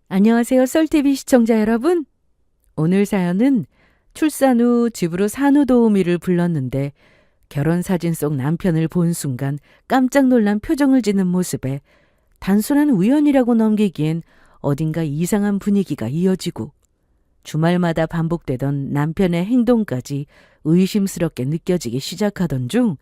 안녕하세요, 썰TV 시청자 여러분. 오늘 사연은 출산 후 집으로 산후도우미를 불렀는데 결혼 사진 속 남편을 본 순간 깜짝 놀란 표정을 짓는 모습에 단순한 우연이라고 넘기기엔 어딘가 이상한 분위기가 이어지고 주말마다 반복되던 남편의 행동까지 의심스럽게 느껴지기 시작하던 중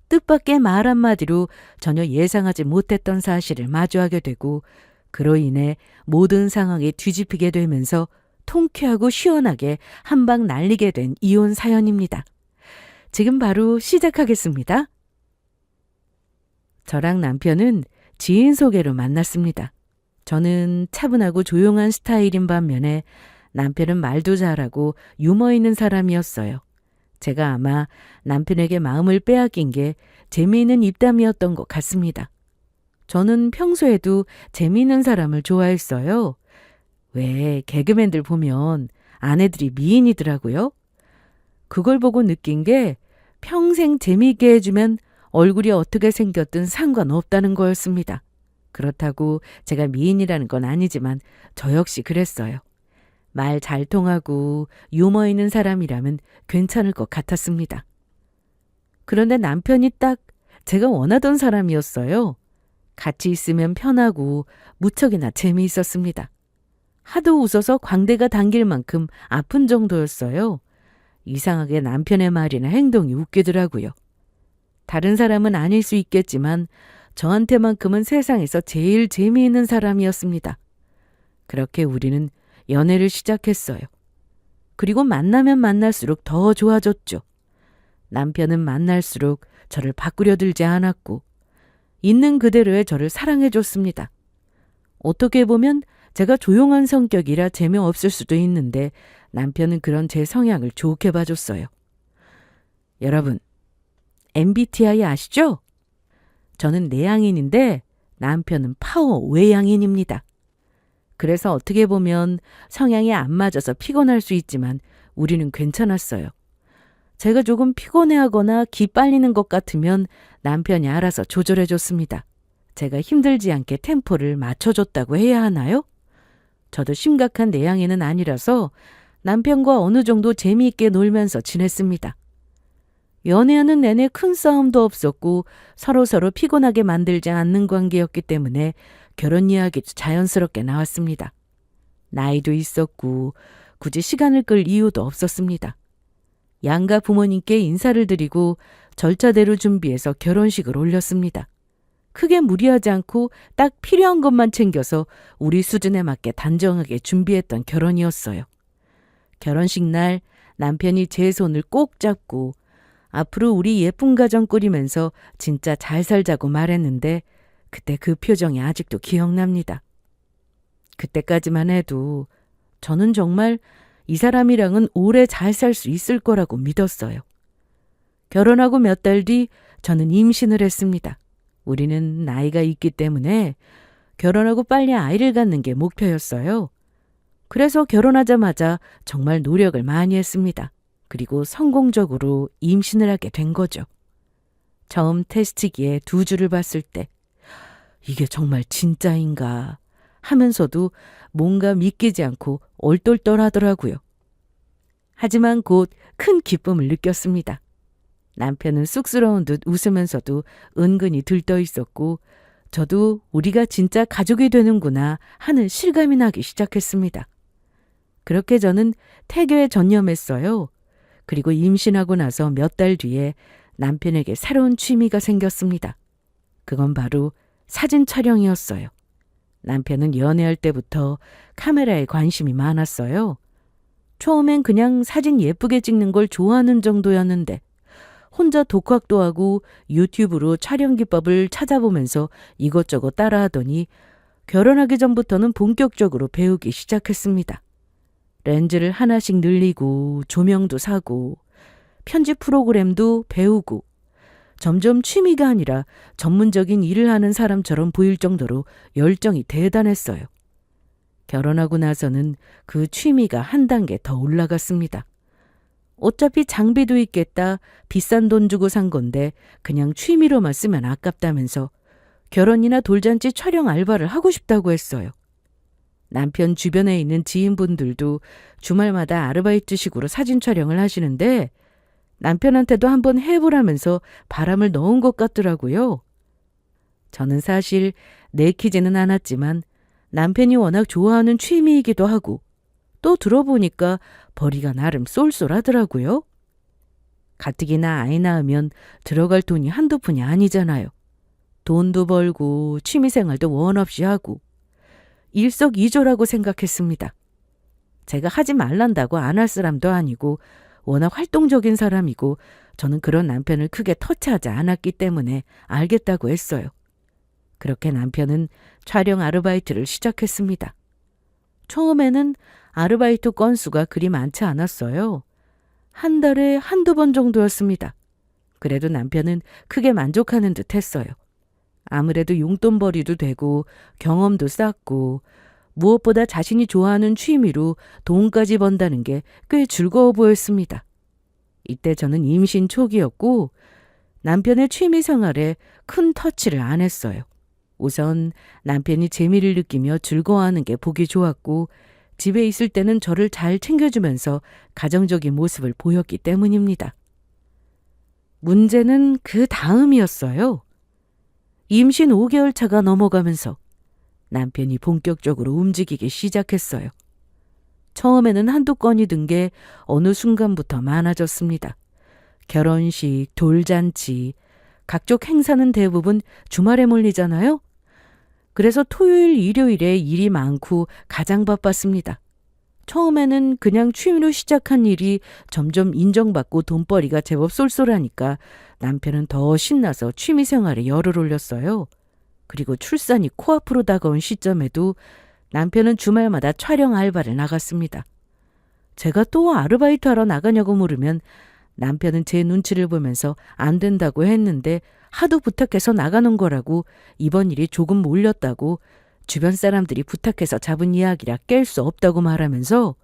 뜻밖의 말 한마디로 전혀 예상하지 못했던 사실을 마주하게 되고 그로 인해 모든 상황이 뒤집히게 되면서 통쾌하고 시원하게 한 방 날리게 된 이혼 사연입니다. 지금 바로 시작하겠습니다. 저랑 남편은 지인 소개로 만났습니다. 저는 차분하고 조용한 스타일인 반면에 남편은 말도 잘하고 유머 있는 사람이었어요. 제가 아마 남편에게 마음을 빼앗긴 게 재미있는 입담이었던 것 같습니다. 저는 평소에도 재미있는 사람을 좋아했어요. 왜 개그맨들 보면 아내들이 미인이더라고요. 그걸 보고 느낀 게 평생 재미있게 해주면 얼굴이 어떻게 생겼든 상관없다는 거였습니다. 그렇다고 제가 미인이라는 건 아니지만 저 역시 그랬어요. 말 잘 통하고 유머 있는 사람이라면 괜찮을 것 같았습니다. 그런데 남편이 딱 제가 원하던 사람이었어요. 같이 있으면 편하고 무척이나 재미있었습니다. 하도 웃어서 광대가 당길 만큼 아픈 정도였어요. 이상하게 남편의 말이나 행동이 웃기더라고요. 다른 사람은 아닐 수 있겠지만 저한테만큼은 세상에서 제일 재미있는 사람이었습니다. 그렇게 우리는 연애를 시작했어요. 그리고 만나면 만날수록 더 좋아졌죠. 남편은 만날수록 저를 바꾸려 들지 않았고 있는 그대로의 저를 사랑해줬습니다. 어떻게 보면 제가 조용한 성격이라 재미없을 수도 있는데 남편은 그런 제 성향을 좋게 봐줬어요. 여러분, MBTI 아시죠? 저는 내향인인데 남편은 파워 외향인입니다. 그래서 어떻게 보면 성향이 안 맞아서 피곤할 수 있지만 우리는 괜찮았어요. 제가 조금 피곤해하거나 기 빨리는 것 같으면 남편이 알아서 조절해줬습니다. 제가 힘들지 않게 템포를 맞춰줬다고 해야 하나요? 저도 심각한 내향인은 아니라서 남편과 어느 정도 재미있게 놀면서 지냈습니다. 연애하는 내내 큰 싸움도 없었고 서로서로 피곤하게 만들지 않는 관계였기 때문에 결혼 이야기도 자연스럽게 나왔습니다. 나이도 있었고 굳이 시간을 끌 이유도 없었습니다. 양가 부모님께 인사를 드리고 절차대로 준비해서 결혼식을 올렸습니다. 크게 무리하지 않고 딱 필요한 것만 챙겨서 우리 수준에 맞게 단정하게 준비했던 결혼이었어요. 결혼식 날 남편이 제 손을 꼭 잡고 앞으로 우리 예쁜 가정 꾸리면서 진짜 잘 살자고 말했는데 그때 그 표정이 아직도 기억납니다. 그때까지만 해도 저는 정말 이 사람이랑은 오래 잘 살 수 있을 거라고 믿었어요. 결혼하고 몇 달 뒤 저는 임신을 했습니다. 우리는 나이가 있기 때문에 결혼하고 빨리 아이를 갖는 게 목표였어요. 그래서 결혼하자마자 정말 노력을 많이 했습니다. 그리고 성공적으로 임신을 하게 된 거죠. 처음 테스트기에 2주를 봤을 때 이게 정말 진짜인가 하면서도 뭔가 믿기지 않고 얼떨떨하더라고요. 하지만 곧 큰 기쁨을 느꼈습니다. 남편은 쑥스러운 듯 웃으면서도 은근히 들떠 있었고 저도 우리가 진짜 가족이 되는구나 하는 실감이 나기 시작했습니다. 그렇게 저는 태교에 전념했어요. 그리고 임신하고 나서 몇 달 뒤에 남편에게 새로운 취미가 생겼습니다. 그건 바로 사진 촬영이었어요. 남편은 연애할 때부터 카메라에 관심이 많았어요. 처음엔 그냥 사진 예쁘게 찍는 걸 좋아하는 정도였는데 혼자 독학도 하고 유튜브로 촬영 기법을 찾아보면서 이것저것 따라하더니 결혼하기 전부터는 본격적으로 배우기 시작했습니다. 렌즈를 하나씩 늘리고 조명도 사고 편집 프로그램도 배우고 점점 취미가 아니라 전문적인 일을 하는 사람처럼 보일 정도로 열정이 대단했어요. 결혼하고 나서는 그 취미가 한 단계 더 올라갔습니다. 어차피 장비도 있겠다 비싼 돈 주고 산 건데 그냥 취미로만 쓰면 아깝다면서 결혼이나 돌잔치 촬영 알바를 하고 싶다고 했어요. 남편 주변에 있는 지인분들도 주말마다 아르바이트식으로 사진 촬영을 하시는데 남편한테도 한번 해보라면서 바람을 넣은 것 같더라고요. 저는 사실 내키지는 않았지만 남편이 워낙 좋아하는 취미이기도 하고 또 들어보니까 벌이가 나름 쏠쏠하더라고요. 가뜩이나 아이 낳으면 들어갈 돈이 한두 푼이 아니잖아요. 돈도 벌고 취미생활도 원 없이 하고 일석이조라고 생각했습니다. 제가 하지 말란다고 안 할 사람도 아니고 워낙 활동적인 사람이고 저는 그런 남편을 크게 터치하지 않았기 때문에 알겠다고 했어요. 그렇게 남편은 촬영 아르바이트를 시작했습니다. 처음에는 아르바이트 건수가 그리 많지 않았어요. 한 달에 한두 번 정도였습니다. 그래도 남편은 크게 만족하는 듯 했어요. 아무래도 용돈벌이도 되고 경험도 쌓고 무엇보다 자신이 좋아하는 취미로 돈까지 번다는 게 꽤 즐거워 보였습니다. 이때 저는 임신 초기였고 남편의 취미 생활에 큰 터치를 안 했어요. 우선 남편이 재미를 느끼며 즐거워하는 게 보기 좋았고 집에 있을 때는 저를 잘 챙겨주면서 가정적인 모습을 보였기 때문입니다. 문제는 그 다음이었어요. 임신 5개월 차가 넘어가면서 남편이 본격적으로 움직이기 시작했어요. 처음에는 한두 건이 든 게 어느 순간부터 많아졌습니다. 결혼식, 돌잔치, 각종 행사는 대부분 주말에 몰리잖아요. 그래서 토요일, 일요일에 일이 많고 가장 바빴습니다. 처음에는 그냥 취미로 시작한 일이 점점 인정받고 돈벌이가 제법 쏠쏠하니까 남편은 더 신나서 취미 생활에 열을 올렸어요. 그리고 출산이 코앞으로 다가온 시점에도 남편은 주말마다 촬영 알바를 나갔습니다. 제가 또 아르바이트 하러 나가냐고 물으면 남편은 제 눈치를 보면서 안 된다고 했는데 하도 부탁해서 나가는 거라고 이번 일이 조금 몰렸다고 주변 사람들이 부탁해서 잡은 이야기라 깰 수 없다고 말하면서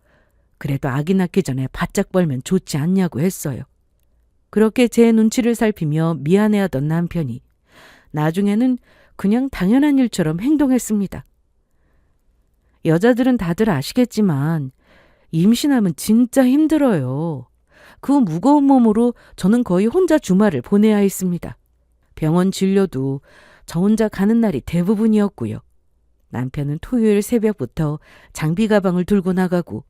그래도 아기 낳기 전에 바짝 벌면 좋지 않냐고 했어요. 그렇게 제 눈치를 살피며 미안해하던 남편이 나중에는 그냥 당연한 일처럼 행동했습니다. 여자들은 다들 아시겠지만 임신하면 진짜 힘들어요. 그 무거운 몸으로 저는 거의 혼자 주말을 보내야 했습니다. 병원 진료도 저 혼자 가는 날이 대부분이었고요. 남편은 토요일 새벽부터 장비 가방을 들고 나가고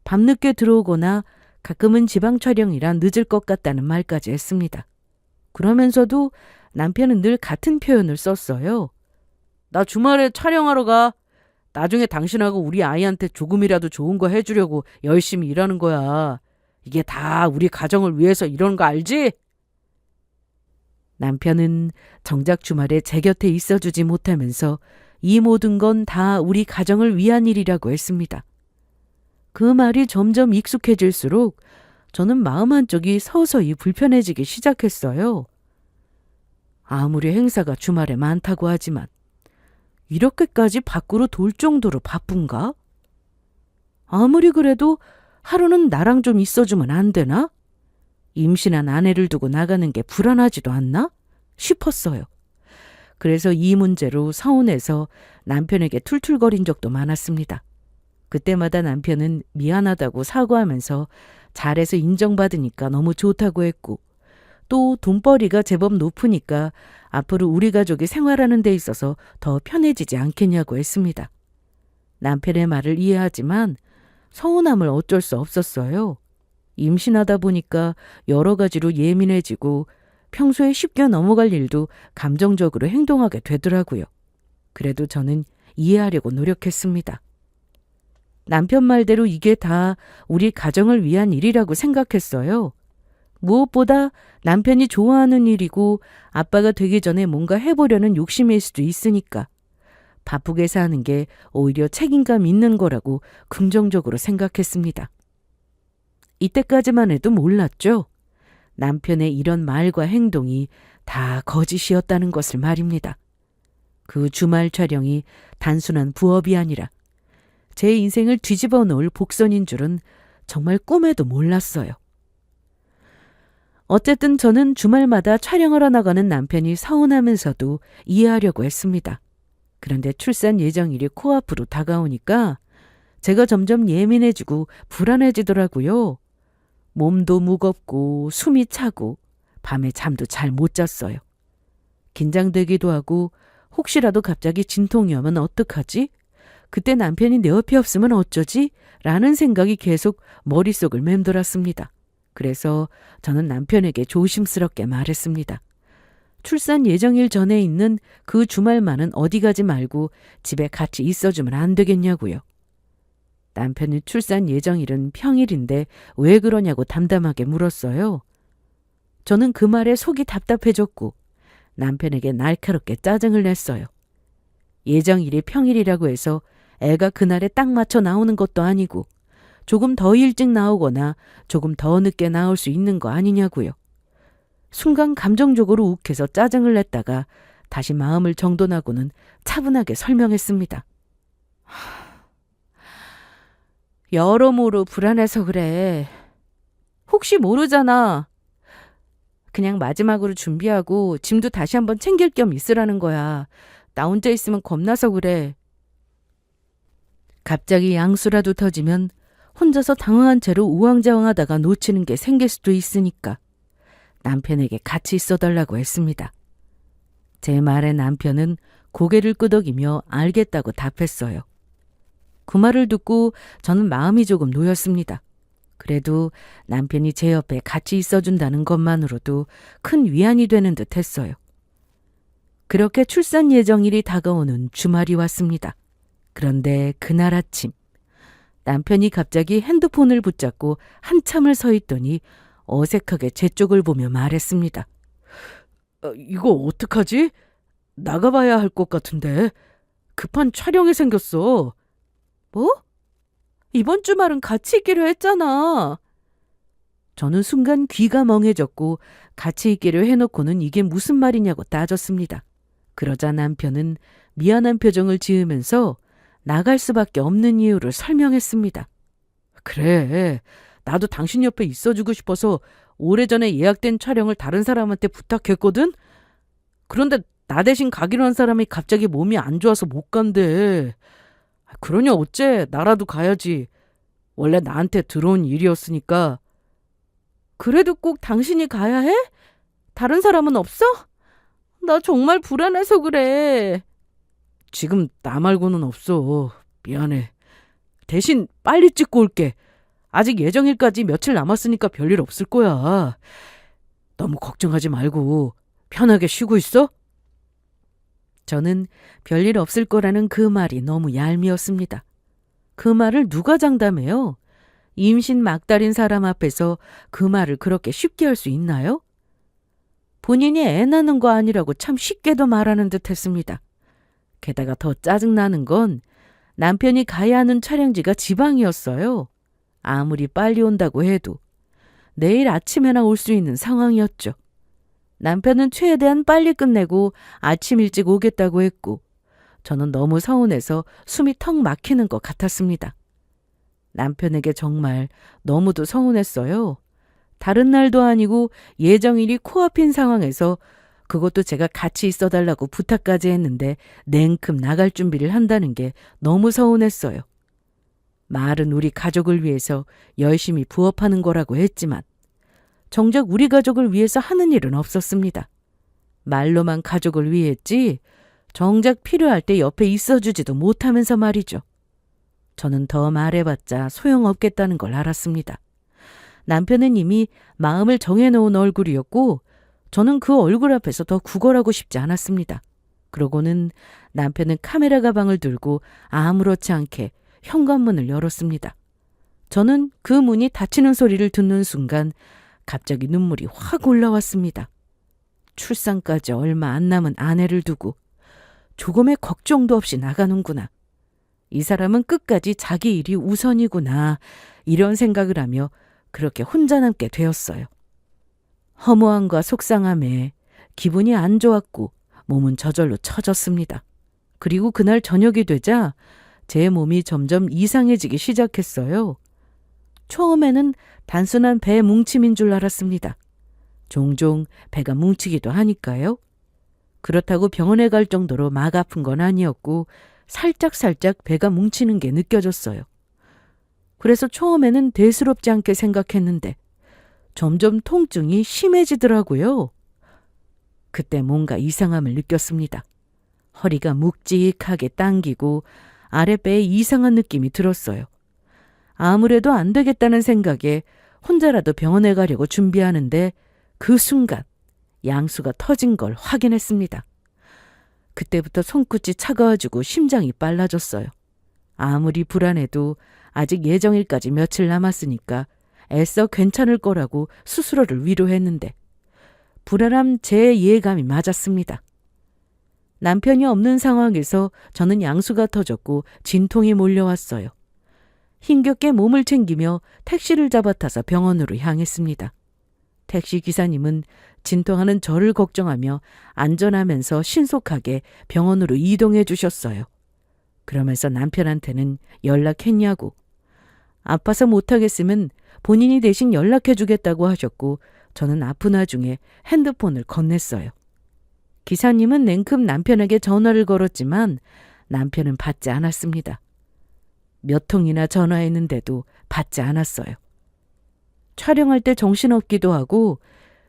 밤늦게 들어오거나 가끔은 지방 촬영이라 늦을 것 같다는 말까지 했습니다. 그러면서도 남편은 늘 같은 표현을 썼어요. 나 주말에 촬영하러 가. 나중에 당신하고 우리 아이한테 조금이라도 좋은 거 해주려고 열심히 일하는 거야. 이게 다 우리 가정을 위해서 이런 거 알지? 남편은 정작 주말에 제 곁에 있어주지 못하면서 이 모든 건 다 우리 가정을 위한 일이라고 했습니다. 그 말이 점점 익숙해질수록 저는 마음 한쪽이 서서히 불편해지기 시작했어요. 아무리 행사가 주말에 많다고 하지만 이렇게까지 밖으로 돌 정도로 바쁜가? 아무리 그래도 하루는 나랑 좀 있어주면 안 되나? 임신한 아내를 두고 나가는 게 불안하지도 않나? 싶었어요. 그래서 이 문제로 서운해서 남편에게 툴툴거린 적도 많았습니다. 그때마다 남편은 미안하다고 사과하면서 잘해서 인정받으니까 너무 좋다고 했고 또 돈벌이가 제법 높으니까 앞으로 우리 가족이 생활하는 데 있어서 더 편해지지 않겠냐고 했습니다. 남편의 말을 이해하지만 서운함을 어쩔 수 없었어요. 임신하다 보니까 여러 가지로 예민해지고 평소에 쉽게 넘어갈 일도 감정적으로 행동하게 되더라고요. 그래도 저는 이해하려고 노력했습니다. 남편 말대로 이게 다 우리 가정을 위한 일이라고 생각했어요. 무엇보다 남편이 좋아하는 일이고 아빠가 되기 전에 뭔가 해보려는 욕심일 수도 있으니까 바쁘게 사는 게 오히려 책임감 있는 거라고 긍정적으로 생각했습니다. 이때까지만 해도 몰랐죠. 남편의 이런 말과 행동이 다 거짓이었다는 것을 말입니다. 그 주말 촬영이 단순한 부업이 아니라 제 인생을 뒤집어 놓을 복선인 줄은 정말 꿈에도 몰랐어요. 어쨌든 저는 주말마다 촬영하러 나가는 남편이 서운하면서도 이해하려고 했습니다. 그런데 출산 예정일이 코앞으로 다가오니까 제가 점점 예민해지고 불안해지더라고요. 몸도 무겁고 숨이 차고 밤에 잠도 잘 못 잤어요. 긴장되기도 하고 혹시라도 갑자기 진통이 오면 어떡하지? 그때 남편이 내 옆에 없으면 어쩌지? 라는 생각이 계속 머릿속을 맴돌았습니다. 그래서 저는 남편에게 조심스럽게 말했습니다. 출산 예정일 전에 있는 그 주말만은 어디 가지 말고 집에 같이 있어주면 안 되겠냐고요. 남편이 출산 예정일은 평일인데 왜 그러냐고 담담하게 물었어요. 저는 그 말에 속이 답답해졌고 남편에게 날카롭게 짜증을 냈어요. 예정일이 평일이라고 해서 애가 그날에 딱 맞춰 나오는 것도 아니고 조금 더 일찍 나오거나 조금 더 늦게 나올 수 있는 거 아니냐고요. 순간 감정적으로 욱해서 짜증을 냈다가 다시 마음을 정돈하고는 차분하게 설명했습니다. 여러모로 불안해서 그래. 혹시 모르잖아. 그냥 마지막으로 준비하고 짐도 다시 한번 챙길 겸 있으라는 거야. 나 혼자 있으면 겁나서 그래. 갑자기 양수라도 터지면 혼자서 당황한 채로 우왕좌왕하다가 놓치는 게 생길 수도 있으니까 남편에게 같이 있어달라고 했습니다. 제 말에 남편은 고개를 끄덕이며 알겠다고 답했어요. 그 말을 듣고 저는 마음이 조금 놓였습니다. 그래도 남편이 제 옆에 같이 있어준다는 것만으로도 큰 위안이 되는 듯 했어요. 그렇게 출산 예정일이 다가오는 주말이 왔습니다. 그런데 그날 아침 남편이 갑자기 핸드폰을 붙잡고 한참을 서 있더니 어색하게 제 쪽을 보며 말했습니다. 이거 어떡하지? 나가봐야 할 것 같은데. 급한 촬영이 생겼어. 뭐? 이번 주말은 같이 있기로 했잖아. 저는 순간 귀가 멍해졌고 같이 있기로 해놓고는 이게 무슨 말이냐고 따졌습니다. 그러자 남편은 미안한 표정을 지으면서 나갈 수밖에 없는 이유를 설명했습니다. 그래, 나도 당신 옆에 있어주고 싶어서 오래전에 예약된 촬영을 다른 사람한테 부탁했거든? 그런데 나 대신 가기로 한 사람이 갑자기 몸이 안 좋아서 못 간대. 그러냐 어째, 나라도 가야지. 원래 나한테 들어온 일이었으니까. 그래도 꼭 당신이 가야 해? 다른 사람은 없어? 나 정말 불안해서 그래. 지금 나 말고는 없어. 미안해. 대신 빨리 찍고 올게. 아직 예정일까지 며칠 남았으니까 별일 없을 거야. 너무 걱정하지 말고 편하게 쉬고 있어? 저는 별일 없을 거라는 그 말이 너무 얄미웠습니다. 그 말을 누가 장담해요? 임신 막달인 사람 앞에서 그 말을 그렇게 쉽게 할 수 있나요? 본인이 애 낳는 거 아니라고 참 쉽게도 말하는 듯 했습니다. 게다가 더 짜증나는 건 남편이 가야 하는 촬영지가 지방이었어요. 아무리 빨리 온다고 해도 내일 아침에나 올 수 있는 상황이었죠. 남편은 최대한 빨리 끝내고 아침 일찍 오겠다고 했고 저는 너무 서운해서 숨이 턱 막히는 것 같았습니다. 남편에게 정말 너무도 서운했어요. 다른 날도 아니고 예정일이 코앞인 상황에서 그것도 제가 같이 있어달라고 부탁까지 했는데 냉큼 나갈 준비를 한다는 게 너무 서운했어요. 말은 우리 가족을 위해서 열심히 부업하는 거라고 했지만 정작 우리 가족을 위해서 하는 일은 없었습니다. 말로만 가족을 위해 했지 정작 필요할 때 옆에 있어주지도 못하면서 말이죠. 저는 더 말해봤자 소용없겠다는 걸 알았습니다. 남편은 이미 마음을 정해놓은 얼굴이었고 저는 그 얼굴 앞에서 더 구걸하고 싶지 않았습니다. 그러고는 남편은 카메라 가방을 들고 아무렇지 않게 현관문을 열었습니다. 저는 그 문이 닫히는 소리를 듣는 순간 갑자기 눈물이 확 올라왔습니다. 출산까지 얼마 안 남은 아내를 두고 조금의 걱정도 없이 나가는구나. 이 사람은 끝까지 자기 일이 우선이구나. 이런 생각을 하며 그렇게 혼자 남게 되었어요. 허무함과 속상함에 기분이 안 좋았고 몸은 저절로 처졌습니다. 그리고 그날 저녁이 되자 제 몸이 점점 이상해지기 시작했어요. 처음에는 단순한 배 뭉침인 줄 알았습니다. 종종 배가 뭉치기도 하니까요. 그렇다고 병원에 갈 정도로 막 아픈 건 아니었고 살짝살짝 배가 뭉치는 게 느껴졌어요. 그래서 처음에는 대수롭지 않게 생각했는데 점점 통증이 심해지더라고요. 그때 뭔가 이상함을 느꼈습니다. 허리가 묵직하게 당기고 아랫배에 이상한 느낌이 들었어요. 아무래도 안 되겠다는 생각에 혼자라도 병원에 가려고 준비하는데 그 순간 양수가 터진 걸 확인했습니다. 그때부터 손끝이 차가워지고 심장이 빨라졌어요. 아무리 불안해도 아직 예정일까지 며칠 남았으니까 애써 괜찮을 거라고 스스로를 위로했는데 불안함 제 예감이 맞았습니다. 남편이 없는 상황에서 저는 양수가 터졌고 진통이 몰려왔어요. 힘겹게 몸을 챙기며 택시를 잡아타서 병원으로 향했습니다. 택시 기사님은 진통하는 저를 걱정하며 안전하면서 신속하게 병원으로 이동해 주셨어요. 그러면서 남편한테는 연락했냐고, 아파서 못하겠으면 본인이 대신 연락해 주겠다고 하셨고 저는 아픈 와중에 핸드폰을 건넸어요. 기사님은 냉큼 남편에게 전화를 걸었지만 남편은 받지 않았습니다. 몇 통이나 전화했는데도 받지 않았어요. 촬영할 때 정신없기도 하고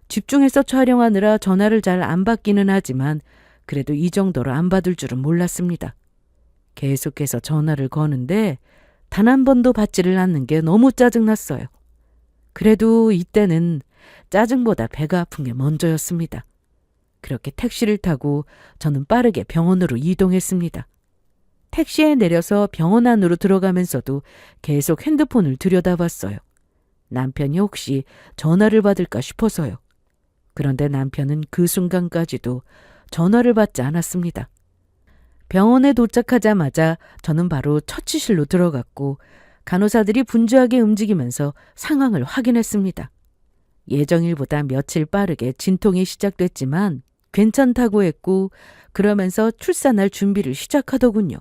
집중해서 촬영하느라 전화를 잘 안 받기는 하지만 그래도 이 정도로 안 받을 줄은 몰랐습니다. 계속해서 전화를 거는데 단 한 번도 받지를 않는 게 너무 짜증났어요. 그래도 이때는 짜증보다 배가 아픈 게 먼저였습니다. 그렇게 택시를 타고 저는 빠르게 병원으로 이동했습니다. 택시에 내려서 병원 안으로 들어가면서도 계속 핸드폰을 들여다봤어요. 남편이 혹시 전화를 받을까 싶어서요. 그런데 남편은 그 순간까지도 전화를 받지 않았습니다. 병원에 도착하자마자 저는 바로 처치실로 들어갔고 간호사들이 분주하게 움직이면서 상황을 확인했습니다. 예정일보다 며칠 빠르게 진통이 시작됐지만 괜찮다고 했고 그러면서 출산할 준비를 시작하더군요.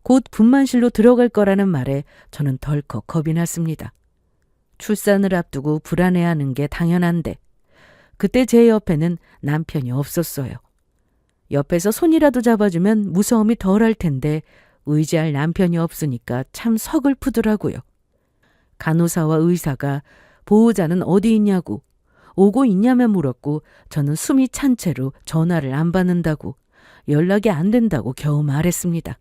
곧 분만실로 들어갈 거라는 말에 저는 덜컥 겁이 났습니다. 출산을 앞두고 불안해하는 게 당연한데 그때 제 옆에는 남편이 없었어요. 옆에서 손이라도 잡아주면 무서움이 덜할 텐데 의지할 남편이 없으니까 참 서글프더라고요. 간호사와 의사가 보호자는 어디 있냐고 오고 있냐며 물었고 저는 숨이 찬 채로 전화를 안 받는다고 연락이 안 된다고 겨우 말했습니다.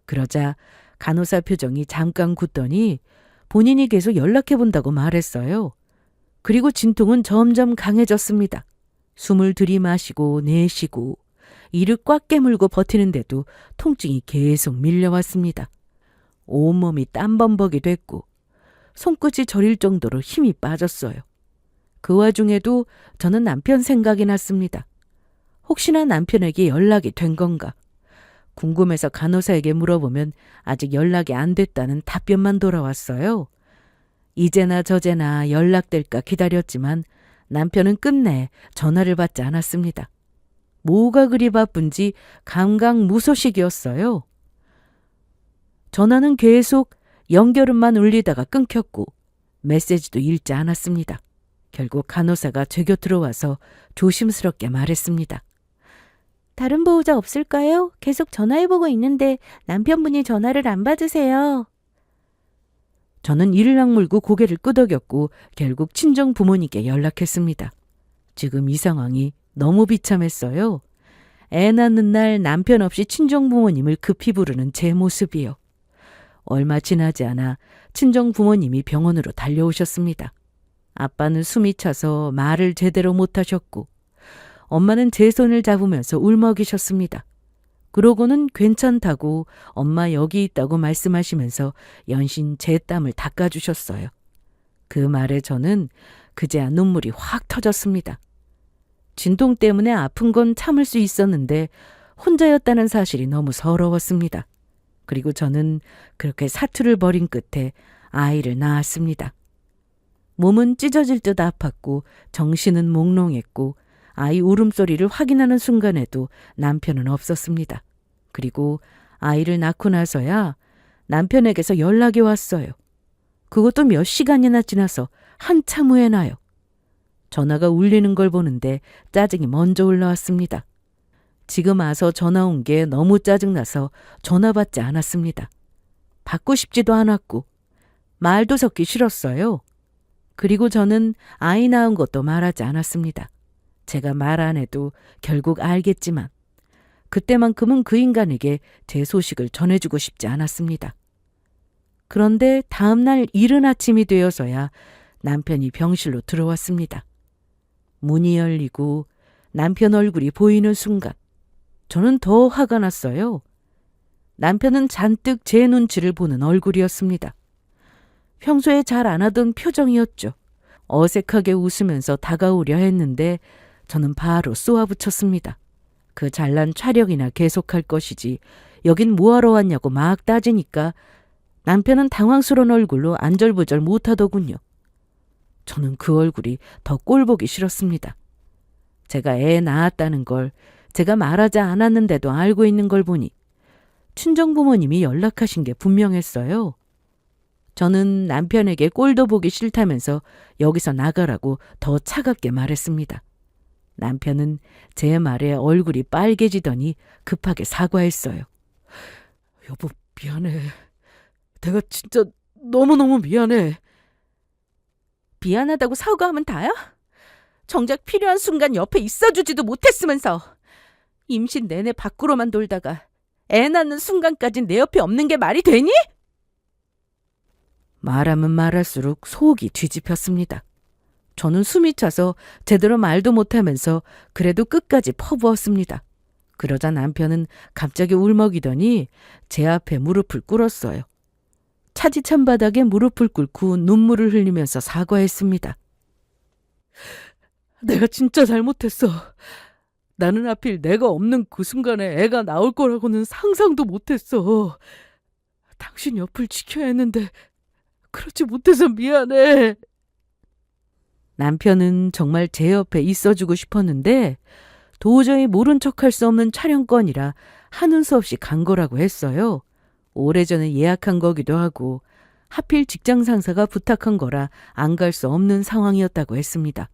그러자 간호사 표정이 잠깐 굳더니 본인이 계속 연락해본다고 말했어요. 그리고 진통은 점점 강해졌습니다. 숨을 들이마시고 내쉬고 이를 꽉 깨물고 버티는데도 통증이 계속 밀려왔습니다. 온몸이 땀범벅이 됐고 손끝이 저릴 정도로 힘이 빠졌어요. 그 와중에도 저는 남편 생각이 났습니다. 혹시나 남편에게 연락이 된 건가? 궁금해서 간호사에게 물어보면 아직 연락이 안 됐다는 답변만 돌아왔어요. 이제나 저제나 연락될까 기다렸지만 남편은 끝내 전화를 받지 않았습니다. 뭐가 그리 바쁜지 감각무소식이었어요. 전화는 계속 연결음만 울리다가 끊겼고 메시지도 읽지 않았습니다. 결국 간호사가 제 곁으로 와서 조심스럽게 말했습니다. 다른 보호자 없을까요? 계속 전화해보고 있는데 남편분이 전화를 안 받으세요. 저는 이를 악물고 고개를 끄덕였고 결국 친정 부모님께 연락했습니다. 지금 이 상황이 너무 비참했어요. 애 낳는 날 남편 없이 친정 부모님을 급히 부르는 제 모습이요. 얼마 지나지 않아 친정 부모님이 병원으로 달려오셨습니다. 아빠는 숨이 차서 말을 제대로 못하셨고 엄마는 제 손을 잡으면서 울먹이셨습니다. 그러고는 괜찮다고 엄마 여기 있다고 말씀하시면서 연신 제 땀을 닦아주셨어요. 그 말에 저는 그제야 눈물이 확 터졌습니다. 진통 때문에 아픈 건 참을 수 있었는데 혼자였다는 사실이 너무 서러웠습니다. 그리고 저는 그렇게 사투를 벌인 끝에 아이를 낳았습니다. 몸은 찢어질 듯 아팠고 정신은 몽롱했고 아이 울음소리를 확인하는 순간에도 남편은 없었습니다. 그리고 아이를 낳고 나서야 남편에게서 연락이 왔어요. 그것도 몇 시간이나 지나서 한참 후에 나요. 전화가 울리는 걸 보는데 짜증이 먼저 올라왔습니다. 지금 와서 전화 온 게 너무 짜증나서 전화 받지 않았습니다. 받고 싶지도 않았고 말도 섞기 싫었어요. 그리고 저는 아이 낳은 것도 말하지 않았습니다. 제가 말 안 해도 결국 알겠지만 그때만큼은 그 인간에게 제 소식을 전해주고 싶지 않았습니다. 그런데 다음 날 이른 아침이 되어서야 남편이 병실로 들어왔습니다. 문이 열리고 남편 얼굴이 보이는 순간 저는 더 화가 났어요. 남편은 잔뜩 제 눈치를 보는 얼굴이었습니다. 평소에 잘 안 하던 표정이었죠. 어색하게 웃으면서 다가오려 했는데 저는 바로 쏘아붙였습니다. 그 잘난 촬영이나 계속할 것이지 여긴 뭐하러 왔냐고 막 따지니까 남편은 당황스러운 얼굴로 안절부절 못하더군요. 저는 그 얼굴이 더 꼴보기 싫었습니다. 제가 애 낳았다는 걸 제가 말하지 않았는데도 알고 있는 걸 보니 친정부모님이 연락하신 게 분명했어요. 저는 남편에게 꼴도 보기 싫다면서 여기서 나가라고 더 차갑게 말했습니다. 남편은 제 말에 얼굴이 빨개지더니 급하게 사과했어요. 여보, 미안해. 내가 진짜 너무너무 미안해. 미안하다고 사과하면 다야? 정작 필요한 순간 옆에 있어주지도 못했으면서 임신 내내 밖으로만 돌다가 애 낳는 순간까지 내 옆에 없는 게 말이 되니? 말하면 말할수록 속이 뒤집혔습니다. 저는 숨이 차서 제대로 말도 못하면서 그래도 끝까지 퍼부었습니다. 그러자 남편은 갑자기 울먹이더니 제 앞에 무릎을 꿇었어요. 차디찬 바닥에 무릎을 꿇고 눈물을 흘리면서 사과했습니다. 내가 진짜 잘못했어. 나는 하필 내가 없는 그 순간에 애가 나올 거라고는 상상도 못했어. 당신 옆을 지켜야 했는데 그렇지 못해서 미안해. 남편은 정말 제 옆에 있어주고 싶었는데 도저히 모른 척할 수 없는 촬영권이라 하는 수 없이 간 거라고 했어요. 오래전에 예약한 거기도 하고 하필 직장 상사가 부탁한 거라 안 갈 수 없는 상황이었다고 했습니다.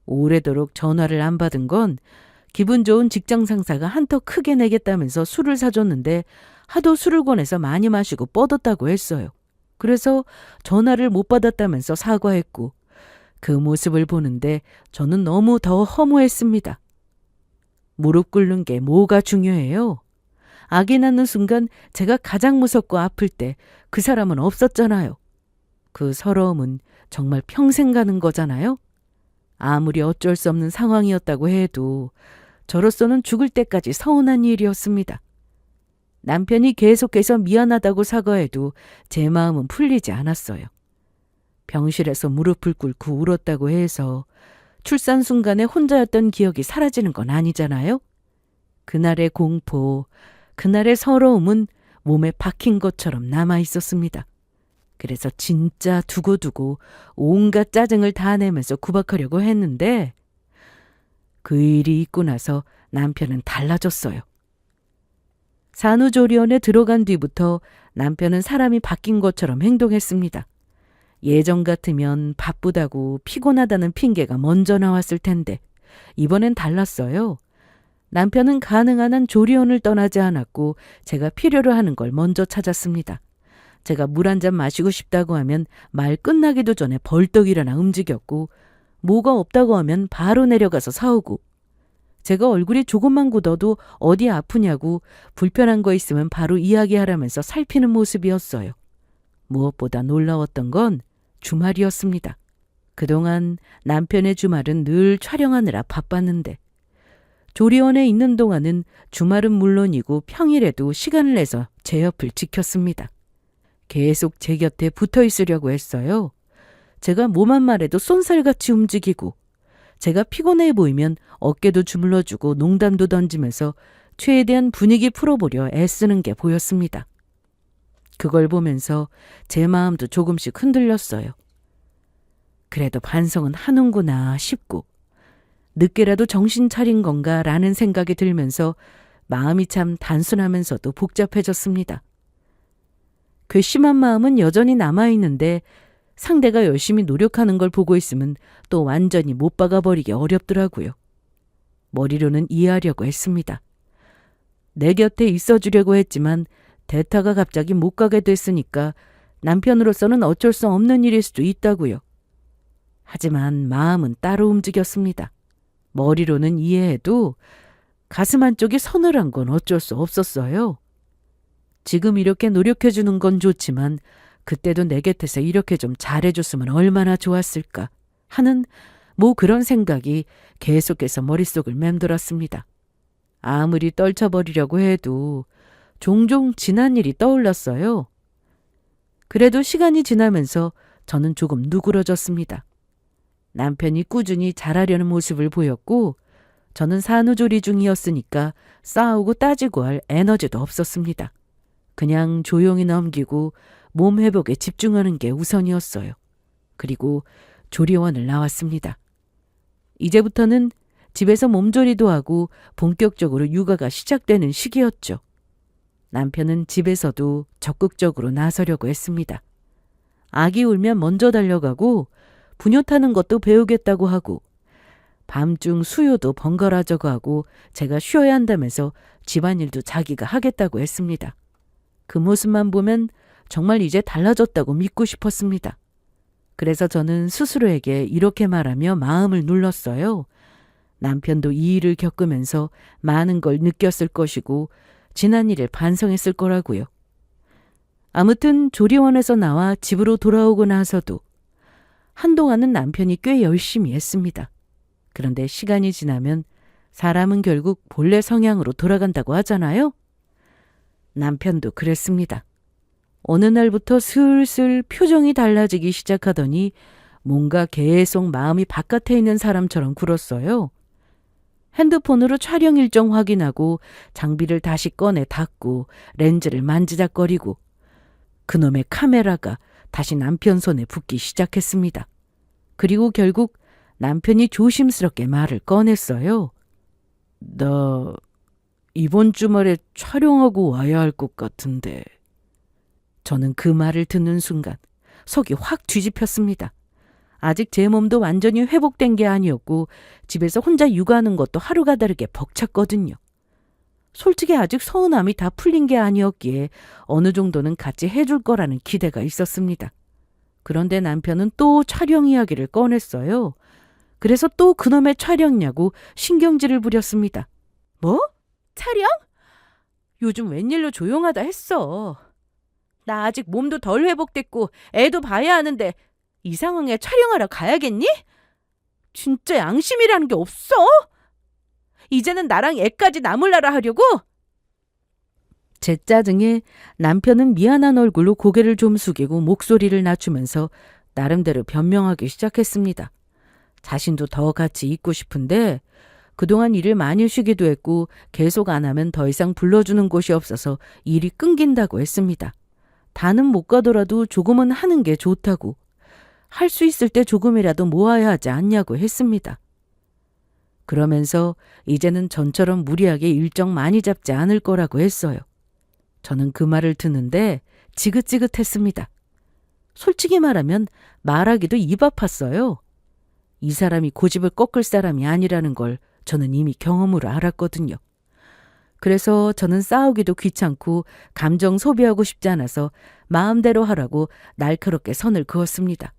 오래도록 전화를 안 받은 건 기분 좋은 직장 상사가 한턱 크게 내겠다면서 술을 사줬는데 하도 술을 권해서 많이 마시고 뻗었다고 했어요. 그래서 전화를 못 받았다면서 사과했고 그 모습을 보는데 저는 너무 더 허무했습니다. 무릎 꿇는 게 뭐가 중요해요? 아기 낳는 순간 제가 가장 무섭고 아플 때 그 사람은 없었잖아요. 그 서러움은 정말 평생 가는 거잖아요. 아무리 어쩔 수 없는 상황이었다고 해도 저로서는 죽을 때까지 서운한 일이었습니다. 남편이 계속해서 미안하다고 사과해도 제 마음은 풀리지 않았어요. 병실에서 무릎을 꿇고 울었다고 해서 출산 순간에 혼자였던 기억이 사라지는 건 아니잖아요. 그날의 공포, 그날의 서러움은 몸에 박힌 것처럼 남아 있었습니다. 그래서 진짜 두고두고 온갖 짜증을 다 내면서 구박하려고 했는데 그 일이 있고 나서 남편은 달라졌어요. 산후조리원에 들어간 뒤부터 남편은 사람이 바뀐 것처럼 행동했습니다. 예전 같으면 바쁘다고 피곤하다는 핑계가 먼저 나왔을 텐데 이번엔 달랐어요. 남편은 가능한 한 조리원을 떠나지 않았고 제가 필요로 하는 걸 먼저 찾았습니다. 제가 물 한 잔 마시고 싶다고 하면 말 끝나기도 전에 벌떡 일어나 움직였고 뭐가 없다고 하면 바로 내려가서 사오고 제가 얼굴이 조금만 굳어도 어디 아프냐고 불편한 거 있으면 바로 이야기하라면서 살피는 모습이었어요. 무엇보다 놀라웠던 건 주말이었습니다. 그동안 남편의 주말은 늘 촬영하느라 바빴는데 조리원에 있는 동안은 주말은 물론이고 평일에도 시간을 내서 제 옆을 지켰습니다. 계속 제 곁에 붙어 있으려고 했어요. 제가 뭐만 말해도 쏜살같이 움직이고 제가 피곤해 보이면 어깨도 주물러주고 농담도 던지면서 최대한 분위기 풀어보려 애쓰는 게 보였습니다. 그걸 보면서 제 마음도 조금씩 흔들렸어요. 그래도 반성은 하는구나 싶고 늦게라도 정신 차린 건가라는 생각이 들면서 마음이 참 단순하면서도 복잡해졌습니다. 괘씸한 마음은 여전히 남아있는데 상대가 열심히 노력하는 걸 보고 있으면 또 완전히 못 박아버리기 어렵더라고요. 머리로는 이해하려고 했습니다. 내 곁에 있어주려고 했지만 대타가 갑자기 못 가게 됐으니까 남편으로서는 어쩔 수 없는 일일 수도 있다고요. 하지만 마음은 따로 움직였습니다. 머리로는 이해해도 가슴 한쪽이 서늘한 건 어쩔 수 없었어요. 지금 이렇게 노력해주는 건 좋지만 그때도 내 곁에서 이렇게 좀 잘해줬으면 얼마나 좋았을까 하는 그런 생각이 계속해서 머릿속을 맴돌았습니다. 아무리 떨쳐버리려고 해도 종종 지난 일이 떠올랐어요. 그래도 시간이 지나면서 저는 조금 누그러졌습니다. 남편이 꾸준히 잘하려는 모습을 보였고 저는 산후조리 중이었으니까 싸우고 따지고 할 에너지도 없었습니다. 그냥 조용히 넘기고 몸 회복에 집중하는 게 우선이었어요. 그리고 조리원을 나왔습니다. 이제부터는 집에서 몸조리도 하고 본격적으로 육아가 시작되는 시기였죠. 남편은 집에서도 적극적으로 나서려고 했습니다. 아기 울면 먼저 달려가고 부녀 타는 것도 배우겠다고 하고 밤중 수유도 번갈아져고 하고 제가 쉬어야 한다면서 집안일도 자기가 하겠다고 했습니다. 그 모습만 보면 정말 이제 달라졌다고 믿고 싶었습니다. 그래서 저는 스스로에게 이렇게 말하며 마음을 눌렀어요. 남편도 이 일을 겪으면서 많은 걸 느꼈을 것이고 지난 일을 반성했을 거라고요. 아무튼 조리원에서 나와 집으로 돌아오고 나서도 한동안은 남편이 꽤 열심히 했습니다. 그런데 시간이 지나면 사람은 결국 본래 성향으로 돌아간다고 하잖아요. 남편도 그랬습니다. 어느 날부터 슬슬 표정이 달라지기 시작하더니 뭔가 계속 마음이 바깥에 있는 사람처럼 굴었어요. 핸드폰으로 촬영 일정 확인하고 장비를 다시 꺼내 닫고 렌즈를 만지작거리고 그놈의 카메라가 다시 남편 손에 붙기 시작했습니다. 그리고 결국 남편이 조심스럽게 말을 꺼냈어요. 나 이번 주말에 촬영하고 와야 할 것 같은데. 저는 그 말을 듣는 순간 속이 확 뒤집혔습니다. 아직 제 몸도 완전히 회복된 게 아니었고 집에서 혼자 육아하는 것도 하루가 다르게 벅찼거든요. 솔직히 아직 서운함이 다 풀린 게 아니었기에 어느 정도는 같이 해줄 거라는 기대가 있었습니다. 그런데 남편은 또 촬영 이야기를 꺼냈어요. 그래서 또 그놈의 촬영냐고 신경질을 부렸습니다. 뭐? 촬영? 요즘 웬일로 조용하다 했어. 나 아직 몸도 덜 회복됐고 애도 봐야 하는데 이 상황에 촬영하러 가야겠니? 진짜 양심이라는 게 없어? 이제는 나랑 애까지 나몰라라 하려고? 제 짜증에 남편은 미안한 얼굴로 고개를 좀 숙이고 목소리를 낮추면서 나름대로 변명하기 시작했습니다. 자신도 더 같이 있고 싶은데 그동안 일을 많이 쉬기도 했고 계속 안 하면 더 이상 불러주는 곳이 없어서 일이 끊긴다고 했습니다. 다는 못 가더라도 조금은 하는 게 좋다고. 할 수 있을 때 조금이라도 모아야 하지 않냐고 했습니다. 그러면서 이제는 전처럼 무리하게 일정 많이 잡지 않을 거라고 했어요. 저는 그 말을 듣는데 지긋지긋했습니다. 솔직히 말하면 말하기도 입 아팠어요. 이 사람이 고집을 꺾을 사람이 아니라는 걸 저는 이미 경험으로 알았거든요. 그래서 저는 싸우기도 귀찮고 감정 소비하고 싶지 않아서 마음대로 하라고 날카롭게 선을 그었습니다.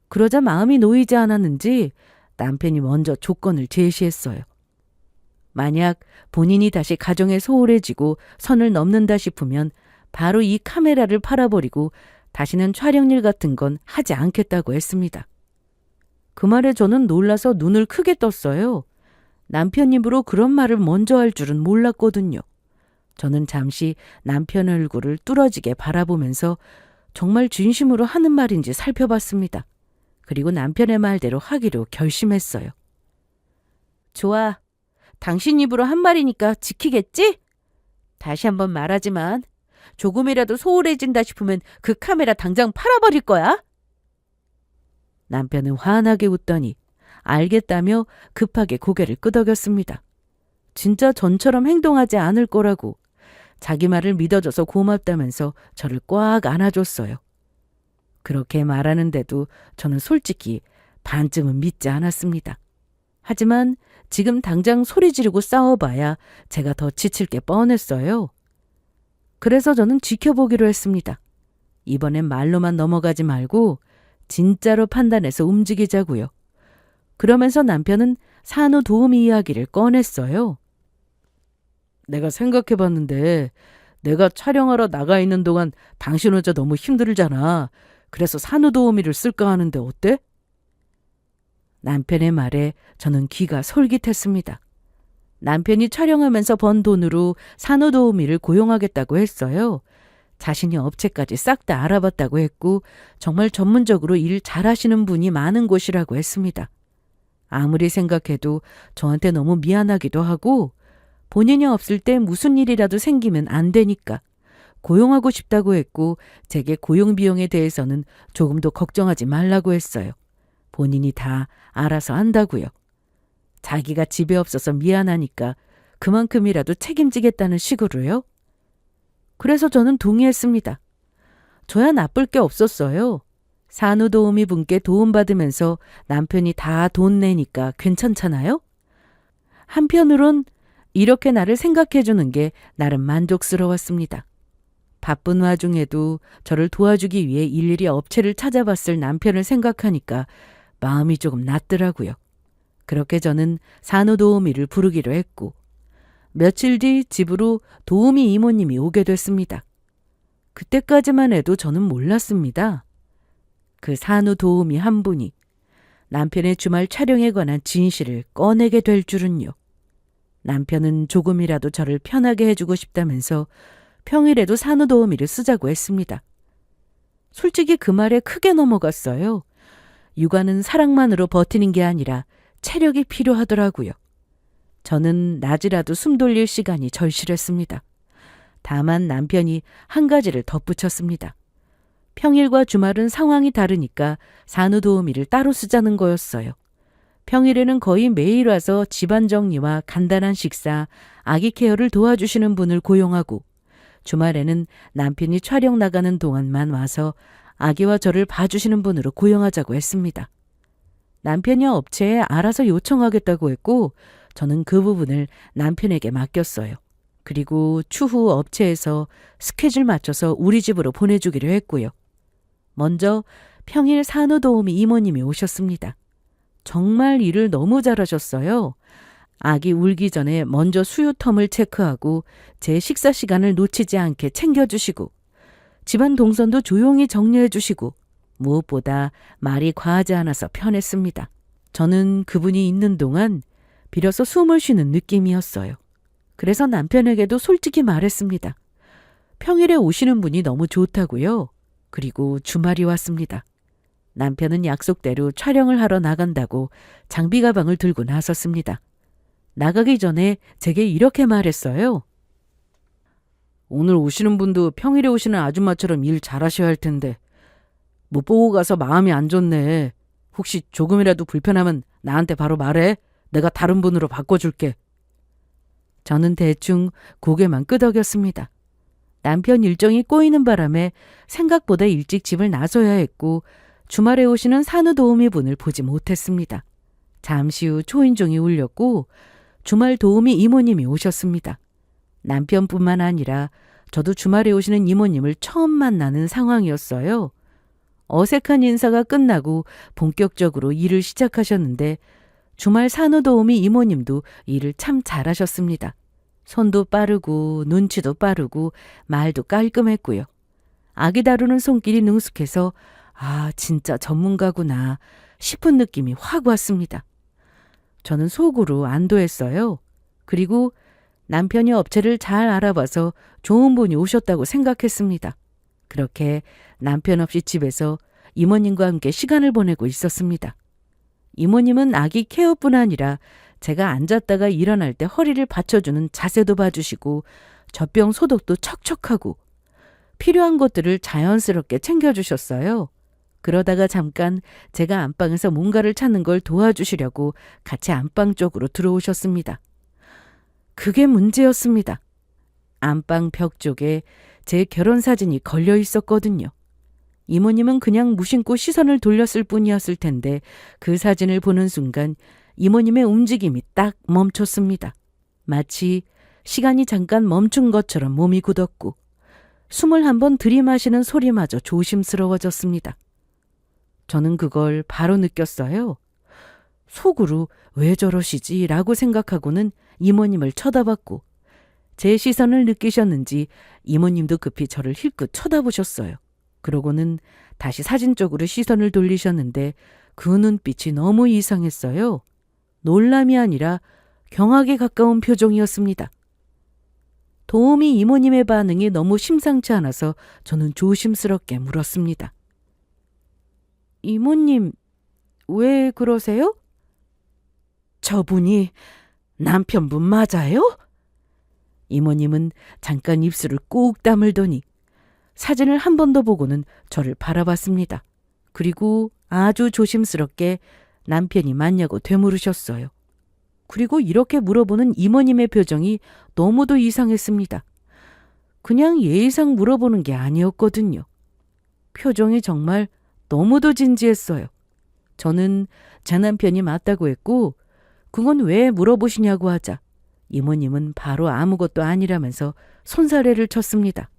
그러자 마음이 놓이지 않았는지 남편이 먼저 조건을 제시했어요. 만약 본인이 다시 가정에 소홀해지고 선을 넘는다 싶으면 바로 이 카메라를 팔아버리고 다시는 촬영일 같은 건 하지 않겠다고 했습니다. 그 말에 저는 놀라서 눈을 크게 떴어요. 남편 입으로 그런 말을 먼저 할 줄은 몰랐거든요. 저는 잠시 남편 얼굴을 뚫어지게 바라보면서 정말 진심으로 하는 말인지 살펴봤습니다. 그리고 남편의 말대로 하기로 결심했어요. 좋아. 당신 입으로 한 말이니까 지키겠지? 다시 한번 말하지만 조금이라도 소홀해진다 싶으면 그 카메라 당장 팔아버릴 거야. 남편은 환하게 웃더니 알겠다며 급하게 고개를 끄덕였습니다. 진짜 전처럼 행동하지 않을 거라고 자기 말을 믿어줘서 고맙다면서 저를 꽉 안아줬어요. 그렇게 말하는데도 저는 솔직히 반쯤은 믿지 않았습니다. 하지만 지금 당장 소리 지르고 싸워봐야 제가 더 지칠 게 뻔했어요. 그래서 저는 지켜보기로 했습니다. 이번엔 말로만 넘어가지 말고 진짜로 판단해서 움직이자고요. 그러면서 남편은 산후 도우미 이야기를 꺼냈어요. 내가 생각해봤는데 내가 촬영하러 나가 있는 동안 당신 혼자 너무 힘들잖아. 그래서 산후도우미를 쓸까 하는데 어때? 남편의 말에 저는 귀가 솔깃했습니다. 남편이 촬영하면서 번 돈으로 산후도우미를 고용하겠다고 했어요. 자신이 업체까지 싹 다 알아봤다고 했고 정말 전문적으로 일 잘하시는 분이 많은 곳이라고 했습니다. 아무리 생각해도 저한테 너무 미안하기도 하고 본인이 없을 때 무슨 일이라도 생기면 안 되니까 고용하고 싶다고 했고 제게 고용 비용에 대해서는 조금도 걱정하지 말라고 했어요. 본인이 다 알아서 한다고요. 자기가 집에 없어서 미안하니까 그만큼이라도 책임지겠다는 식으로요. 그래서 저는 동의했습니다. 저야 나쁠 게 없었어요. 산후도우미 분께 도움받으면서 남편이 다 돈 내니까 괜찮잖아요? 한편으론 이렇게 나를 생각해 주는 게 나름 만족스러웠습니다. 바쁜 와중에도 저를 도와주기 위해 일일이 업체를 찾아봤을 남편을 생각하니까 마음이 조금 낫더라고요. 그렇게 저는 산후도우미를 부르기로 했고 며칠 뒤 집으로 도우미 이모님이 오게 됐습니다. 그때까지만 해도 저는 몰랐습니다. 그 산후도우미 한 분이 남편의 주말 촬영에 관한 진실을 꺼내게 될 줄은요. 남편은 조금이라도 저를 편하게 해주고 싶다면서 평일에도 산후도우미를 쓰자고 했습니다. 솔직히 그 말에 크게 넘어갔어요. 육아는 사랑만으로 버티는 게 아니라 체력이 필요하더라고요. 저는 낮이라도 숨 돌릴 시간이 절실했습니다. 다만 남편이 한 가지를 덧붙였습니다. 평일과 주말은 상황이 다르니까 산후도우미를 따로 쓰자는 거였어요. 평일에는 거의 매일 와서 집안 정리와 간단한 식사, 아기 케어를 도와주시는 분을 고용하고 주말에는 남편이 촬영 나가는 동안만 와서 아기와 저를 봐주시는 분으로 고용하자고 했습니다. 남편이 업체에 알아서 요청하겠다고 했고 저는 그 부분을 남편에게 맡겼어요. 그리고 추후 업체에서 스케줄 맞춰서 우리 집으로 보내주기로 했고요. 먼저 평일 산후도우미 이모님이 오셨습니다. 정말 일을 너무 잘하셨어요. 아기 울기 전에 먼저 수유텀을 체크하고 제 식사 시간을 놓치지 않게 챙겨주시고 집안 동선도 조용히 정리해주시고 무엇보다 말이 과하지 않아서 편했습니다. 저는 그분이 있는 동안 비로소 숨을 쉬는 느낌이었어요. 그래서 남편에게도 솔직히 말했습니다. 평일에 오시는 분이 너무 좋다고요. 그리고 주말이 왔습니다. 남편은 약속대로 촬영을 하러 나간다고 장비 가방을 들고 나섰습니다. 나가기 전에 제게 이렇게 말했어요. 오늘 오시는 분도 평일에 오시는 아줌마처럼 일 잘하셔야 할 텐데 못 보고 가서 마음이 안 좋네. 혹시 조금이라도 불편하면 나한테 바로 말해. 내가 다른 분으로 바꿔줄게. 저는 대충 고개만 끄덕였습니다. 남편 일정이 꼬이는 바람에 생각보다 일찍 집을 나서야 했고 주말에 오시는 산후도우미 분을 보지 못했습니다. 잠시 후 초인종이 울렸고 주말 도우미 이모님이 오셨습니다. 남편뿐만 아니라 저도 주말에 오시는 이모님을 처음 만나는 상황이었어요. 어색한 인사가 끝나고 본격적으로 일을 시작하셨는데 주말 산후도우미 이모님도 일을 참 잘하셨습니다. 손도 빠르고 눈치도 빠르고 말도 깔끔했고요. 아기 다루는 손길이 능숙해서 아, 진짜 전문가구나 싶은 느낌이 확 왔습니다. 저는 속으로 안도했어요. 그리고 남편이 업체를 잘 알아봐서 좋은 분이 오셨다고 생각했습니다. 그렇게 남편 없이 집에서 이모님과 함께 시간을 보내고 있었습니다. 이모님은 아기 케어뿐 아니라 제가 앉았다가 일어날 때 허리를 받쳐주는 자세도 봐주시고 젖병 소독도 척척하고 필요한 것들을 자연스럽게 챙겨주셨어요. 그러다가 잠깐 제가 안방에서 뭔가를 찾는 걸 도와주시려고 같이 안방 쪽으로 들어오셨습니다. 그게 문제였습니다. 안방 벽 쪽에 제 결혼사진이 걸려 있었거든요. 이모님은 그냥 무심코 시선을 돌렸을 뿐이었을 텐데 그 사진을 보는 순간 이모님의 움직임이 딱 멈췄습니다. 마치 시간이 잠깐 멈춘 것처럼 몸이 굳었고 숨을 한번 들이마시는 소리마저 조심스러워졌습니다. 저는 그걸 바로 느꼈어요. 속으로 왜 저러시지? 라고 생각하고는 이모님을 쳐다봤고 제 시선을 느끼셨는지 이모님도 급히 저를 힐끗 쳐다보셨어요. 그러고는 다시 사진 쪽으로 시선을 돌리셨는데 그 눈빛이 너무 이상했어요. 놀람이 아니라 경악에 가까운 표정이었습니다. 도우미 이모님의 반응이 너무 심상치 않아서 저는 조심스럽게 물었습니다. 이모님, 왜 그러세요? 저분이 남편분 맞아요? 이모님은 잠깐 입술을 꾹 다물더니 사진을 한 번 더 보고는 저를 바라봤습니다. 그리고 아주 조심스럽게 남편이 맞냐고 되물으셨어요. 그리고 이렇게 물어보는 이모님의 표정이 너무도 이상했습니다. 그냥 예의상 물어보는 게 아니었거든요. 표정이 정말 너무도 진지했어요. 저는 제 남편이 맞다고 했고 그건 왜 물어보시냐고 하자 이모님은 바로 아무것도 아니라면서 손사래를 쳤습니다.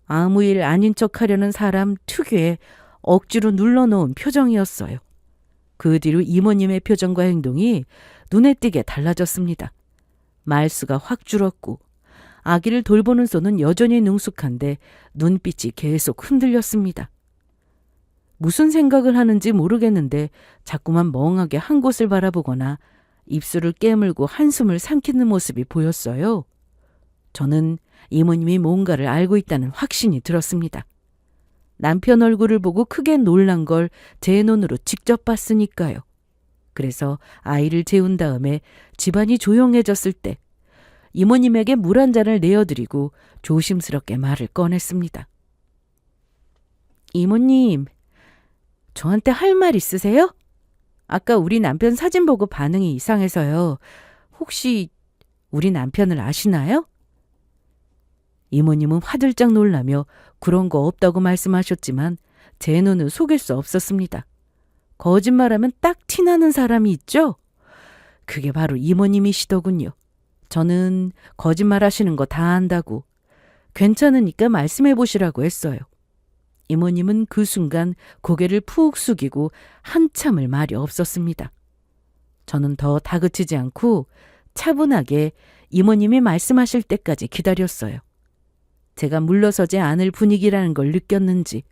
아무 일 아닌 척하려는 사람 특유의 억지로 눌러놓은 표정이었어요. 그 뒤로 이모님의 표정과 행동이 눈에 띄게 달라졌습니다. 말수가 확 줄었고 아기를 돌보는 손은 여전히 능숙한데 눈빛이 계속 흔들렸습니다. 무슨 생각을 하는지 모르겠는데 자꾸만 멍하게 한 곳을 바라보거나 입술을 깨물고 한숨을 삼키는 모습이 보였어요. 저는 이모님이 뭔가를 알고 있다는 확신이 들었습니다. 남편 얼굴을 보고 크게 놀란 걸 제 눈으로 직접 봤으니까요. 그래서 아이를 재운 다음에 집안이 조용해졌을 때 이모님에게 물 한 잔을 내어드리고 조심스럽게 말을 꺼냈습니다. 이모님, 저한테 할 말 있으세요? 아까 우리 남편 사진 보고 반응이 이상해서요. 혹시 우리 남편을 아시나요? 이모님은 화들짝 놀라며 그런 거 없다고 말씀하셨지만 제 눈은 속일 수 없었습니다. 거짓말하면 딱 티나는 사람이 있죠? 그게 바로 이모님이시더군요. 저는 거짓말하시는 거 다 안다고 괜찮으니까 말씀해 보시라고 했어요. 이모님은 그 순간 고개를 푹 숙이고 한참을 말이 없었습니다. 저는 더 다그치지 않고 차분하게 이모님이 말씀하실 때까지 기다렸어요. 제가 물러서지 않을 분위기라는 걸 느꼈는지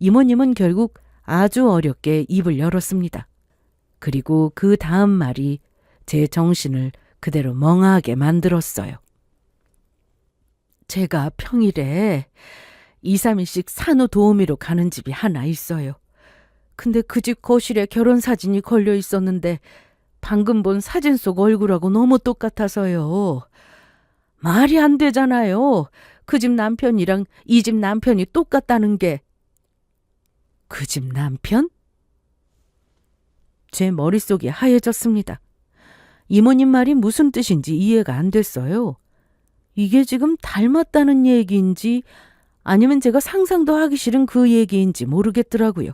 이모님은 결국 아주 어렵게 입을 열었습니다. 그리고 그 다음 말이 제 정신을 그대로 멍하게 만들었어요. 제가 평일에 2, 3일씩 산후도우미로 가는 집이 하나 있어요. 근데 그 집 거실에 결혼사진이 걸려 있었는데 방금 본 사진 속 얼굴하고 너무 똑같아서요. 말이 안 되잖아요. 그 집 남편이랑 이 집 남편이 똑같다는 게. 그 집 남편? 제 머릿속이 하얘졌습니다. 이모님 말이 무슨 뜻인지 이해가 안 됐어요. 이게 지금 닮았다는 얘기인지 아니면 제가 상상도 하기 싫은 그 얘기인지 모르겠더라고요.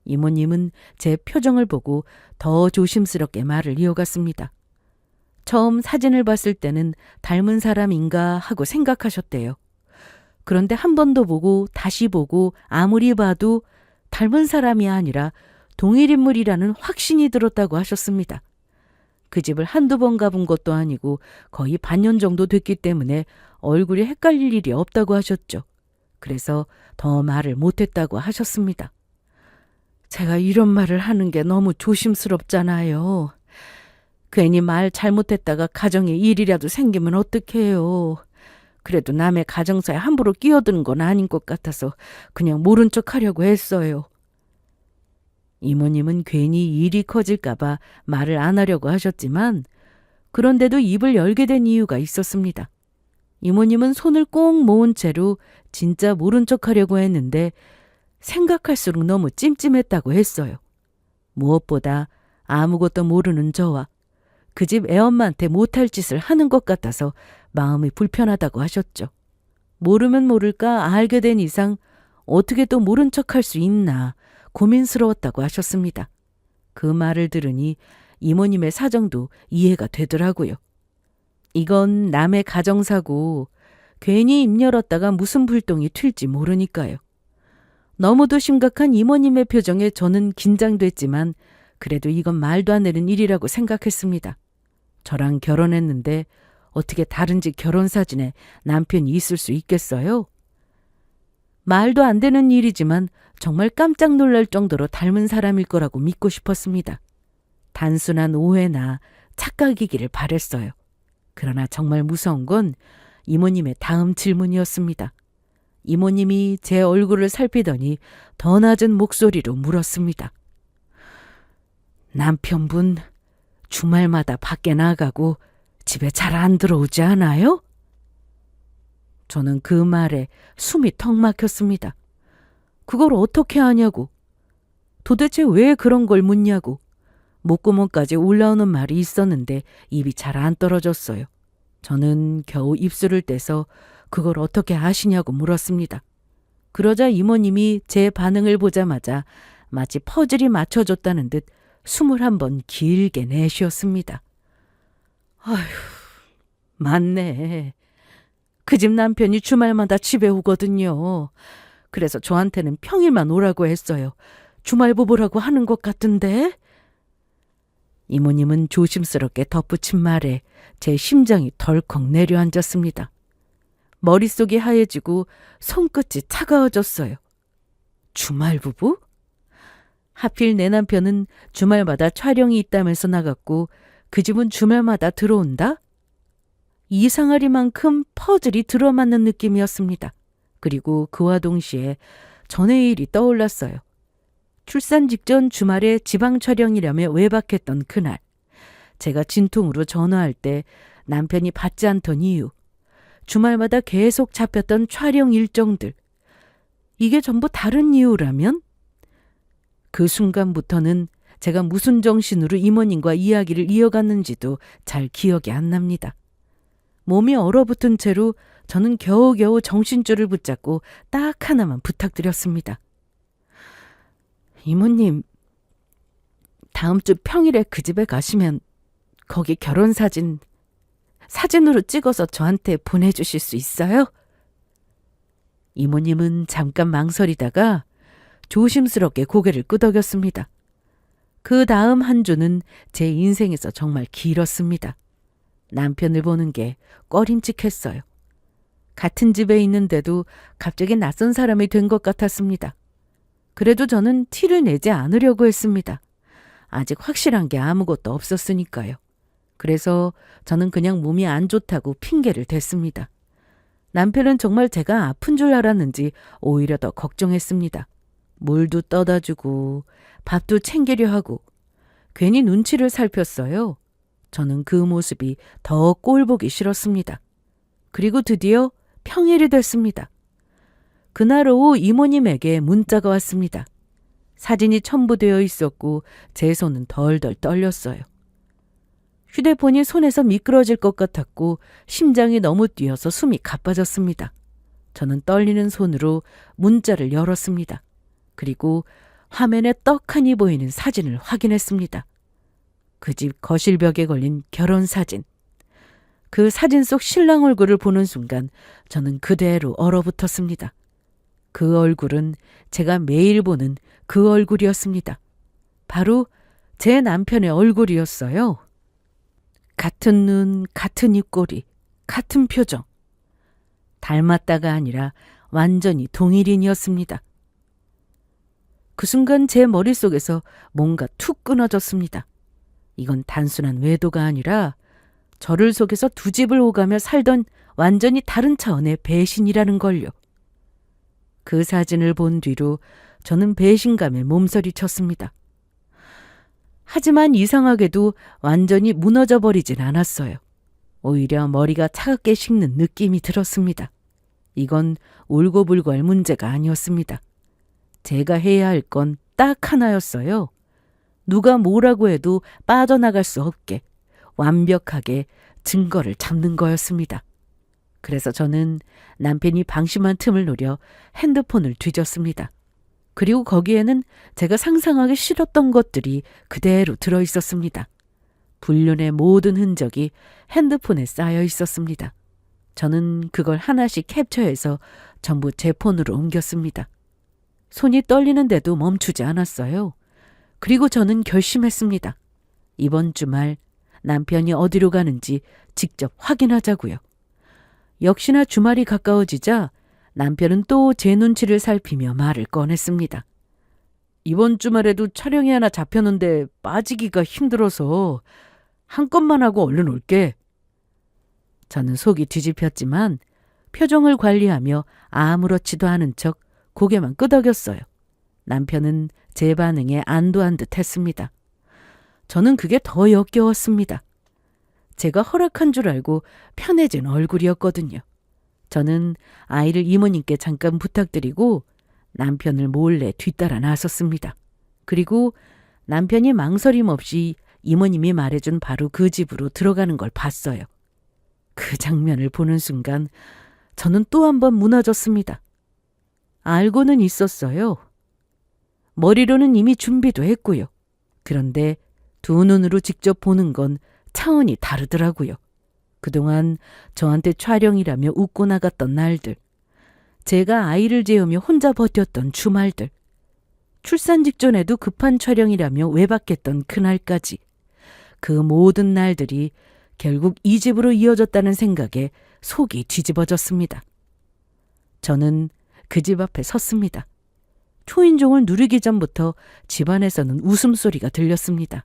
이모님은 제 표정을 보고 더 조심스럽게 말을 이어갔습니다. 처음 사진을 봤을 때는 닮은 사람인가 하고 생각하셨대요. 그런데 한 번 더 보고 다시 보고 아무리 봐도 닮은 사람이 아니라 동일 인물이라는 확신이 들었다고 하셨습니다. 그 집을 한두 번 가본 것도 아니고 거의 반년 정도 됐기 때문에 얼굴이 헷갈릴 일이 없다고 하셨죠. 그래서 더 말을 못했다고 하셨습니다. 제가 이런 말을 하는 게 너무 조심스럽잖아요. 괜히 말 잘못했다가 가정에 일이라도 생기면 어떡해요. 그래도 남의 가정사에 함부로 끼어드는 건 아닌 것 같아서 그냥 모른 척 하려고 했어요. 이모님은 괜히 일이 커질까 봐 말을 안 하려고 하셨지만 그런데도 입을 열게 된 이유가 있었습니다. 이모님은 손을 꼭 모은 채로 진짜 모른 척 하려고 했는데 생각할수록 너무 찜찜했다고 했어요. 무엇보다 아무것도 모르는 저와 그 집 애엄마한테 못할 짓을 하는 것 같아서 마음이 불편하다고 하셨죠. 모르면 모를까 알게 된 이상 어떻게 또 모른 척할 수 있나 고민스러웠다고 하셨습니다. 그 말을 들으니 이모님의 사정도 이해가 되더라고요. 이건 남의 가정사고 괜히 입 열었다가 무슨 불똥이 튈지 모르니까요. 너무도 심각한 이모님의 표정에 저는 긴장됐지만 그래도 이건 말도 안 되는 일이라고 생각했습니다. 저랑 결혼했는데 어떻게 다른 집 결혼사진에 남편이 있을 수 있겠어요? 말도 안 되는 일이지만 정말 깜짝 놀랄 정도로 닮은 사람일 거라고 믿고 싶었습니다. 단순한 오해나 착각이기를 바랬어요. 그러나 정말 무서운 건 이모님의 다음 질문이었습니다. 이모님이 제 얼굴을 살피더니 더 낮은 목소리로 물었습니다. 남편분 주말마다 밖에 나가고 집에 잘 안 들어오지 않아요? 저는 그 말에 숨이 턱 막혔습니다. 그걸 어떻게 아냐고. 도대체 왜 그런 걸 묻냐고. 목구멍까지 올라오는 말이 있었는데 입이 잘 안 떨어졌어요. 저는 겨우 입술을 떼서 그걸 어떻게 아시냐고 물었습니다. 그러자 이모님이 제 반응을 보자마자 마치 퍼즐이 맞춰졌다는 듯 숨을 한번 길게 내쉬었습니다. 아휴, 맞네. 그 집 남편이 주말마다 집에 오거든요. 그래서 저한테는 평일만 오라고 했어요. 주말 부부라고 하는 것 같은데? 이모님은 조심스럽게 덧붙인 말에 제 심장이 덜컥 내려앉았습니다. 머릿속이 하얘지고 손끝이 차가워졌어요. 주말 부부? 하필 내 남편은 주말마다 촬영이 있다면서 나갔고 그 집은 주말마다 들어온다? 이상하리만큼 퍼즐이 들어맞는 느낌이었습니다. 그리고 그와 동시에 전의 일이 떠올랐어요. 출산 직전 주말에 지방 촬영이라며 외박했던 그날. 제가 진통으로 전화할 때 남편이 받지 않던 이유. 주말마다 계속 잡혔던 촬영 일정들. 이게 전부 다른 이유라면? 그 순간부터는 제가 무슨 정신으로 이모님과 이야기를 이어갔는지도 잘 기억이 안 납니다. 몸이 얼어붙은 채로 저는 겨우겨우 정신줄을 붙잡고 딱 하나만 부탁드렸습니다. 이모님, 다음 주 평일에 그 집에 가시면 거기 결혼 사진으로 찍어서 저한테 보내주실 수 있어요? 이모님은 잠깐 망설이다가 조심스럽게 고개를 끄덕였습니다. 그 다음 한 주는 제 인생에서 정말 길었습니다. 남편을 보는 게 꺼림칙했어요. 같은 집에 있는데도 갑자기 낯선 사람이 된 것 같았습니다. 그래도 저는 티를 내지 않으려고 했습니다. 아직 확실한 게 아무것도 없었으니까요. 그래서 저는 그냥 몸이 안 좋다고 핑계를 댔습니다. 남편은 정말 제가 아픈 줄 알았는지 오히려 더 걱정했습니다. 물도 떠다 주고 밥도 챙기려 하고 괜히 눈치를 살폈어요. 저는 그 모습이 더 꼴보기 싫었습니다. 그리고 드디어 평일이 됐습니다. 그날 오후 이모님에게 문자가 왔습니다. 사진이 첨부되어 있었고 제 손은 덜덜 떨렸어요. 휴대폰이 손에서 미끄러질 것 같았고 심장이 너무 뛰어서 숨이 가빠졌습니다. 저는 떨리는 손으로 문자를 열었습니다. 그리고 화면에 떡하니 보이는 사진을 확인했습니다. 그 집 거실벽에 걸린 결혼사진. 그 사진 속 신랑 얼굴을 보는 순간 저는 그대로 얼어붙었습니다. 그 얼굴은 제가 매일 보는 그 얼굴이었습니다. 바로 제 남편의 얼굴이었어요. 같은 눈, 같은 입꼬리, 같은 표정. 닮았다가 아니라 완전히 동일인이었습니다. 그 순간 제 머릿속에서 뭔가 툭 끊어졌습니다. 이건 단순한 외도가 아니라 저를 속에서 두 집을 오가며 살던 완전히 다른 차원의 배신이라는 걸요. 그 사진을 본 뒤로 저는 배신감에 몸서리쳤습니다. 하지만 이상하게도 완전히 무너져 버리진 않았어요. 오히려 머리가 차갑게 식는 느낌이 들었습니다. 이건 울고불고 할 문제가 아니었습니다. 제가 해야 할 건 딱 하나였어요. 누가 뭐라고 해도 빠져나갈 수 없게 완벽하게 증거를 잡는 거였습니다. 그래서 저는 남편이 방심한 틈을 노려 핸드폰을 뒤졌습니다. 그리고 거기에는 제가 상상하기 싫었던 것들이 그대로 들어있었습니다. 불륜의 모든 흔적이 핸드폰에 쌓여 있었습니다. 저는 그걸 하나씩 캡처해서 전부 제 폰으로 옮겼습니다. 손이 떨리는데도 멈추지 않았어요. 그리고 저는 결심했습니다. 이번 주말 남편이 어디로 가는지 직접 확인하자고요. 역시나 주말이 가까워지자 남편은 또 제 눈치를 살피며 말을 꺼냈습니다. 이번 주말에도 촬영이 하나 잡혔는데 빠지기가 힘들어서 한 건만 하고 얼른 올게. 저는 속이 뒤집혔지만 표정을 관리하며 아무렇지도 않은 척 고개만 끄덕였어요. 남편은 제 반응에 안도한 듯 했습니다. 저는 그게 더 역겨웠습니다. 제가 허락한 줄 알고 편해진 얼굴이었거든요. 저는 아이를 이모님께 잠깐 부탁드리고 남편을 몰래 뒤따라 나섰습니다. 그리고 남편이 망설임 없이 이모님이 말해준 바로 그 집으로 들어가는 걸 봤어요. 그 장면을 보는 순간 저는 또 한 번 무너졌습니다. 알고는 있었어요. 머리로는 이미 준비도 했고요. 그런데 두 눈으로 직접 보는 건 차원이 다르더라고요. 그동안 저한테 촬영이라며 웃고 나갔던 날들, 제가 아이를 재우며 혼자 버텼던 주말들, 출산 직전에도 급한 촬영이라며 외박했던 그날까지 그 모든 날들이 결국 이 집으로 이어졌다는 생각에 속이 뒤집어졌습니다. 저는 그 집 앞에 섰습니다. 초인종을 누르기 전부터 집안에서는 웃음소리가 들렸습니다.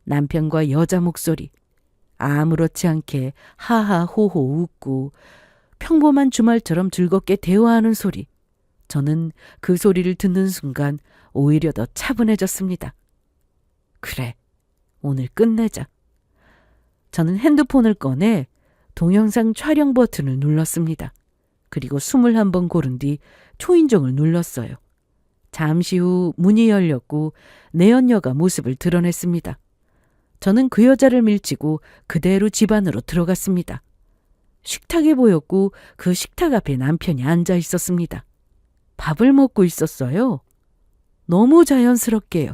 남편과 여자 목소리, 아무렇지 않게 하하호호 웃고 평범한 주말처럼 즐겁게 대화하는 소리. 저는 그 소리를 듣는 순간 오히려 더 차분해졌습니다. 그래, 오늘 끝내자. 저는 핸드폰을 꺼내 동영상 촬영 버튼을 눌렀습니다. 그리고 숨을 한번 고른 뒤 초인종을 눌렀어요. 잠시 후 문이 열렸고 내연녀가 모습을 드러냈습니다. 저는 그 여자를 밀치고 그대로 집 안으로 들어갔습니다. 식탁이 보였고 그 식탁 앞에 남편이 앉아 있었습니다. 밥을 먹고 있었어요. 너무 자연스럽게요.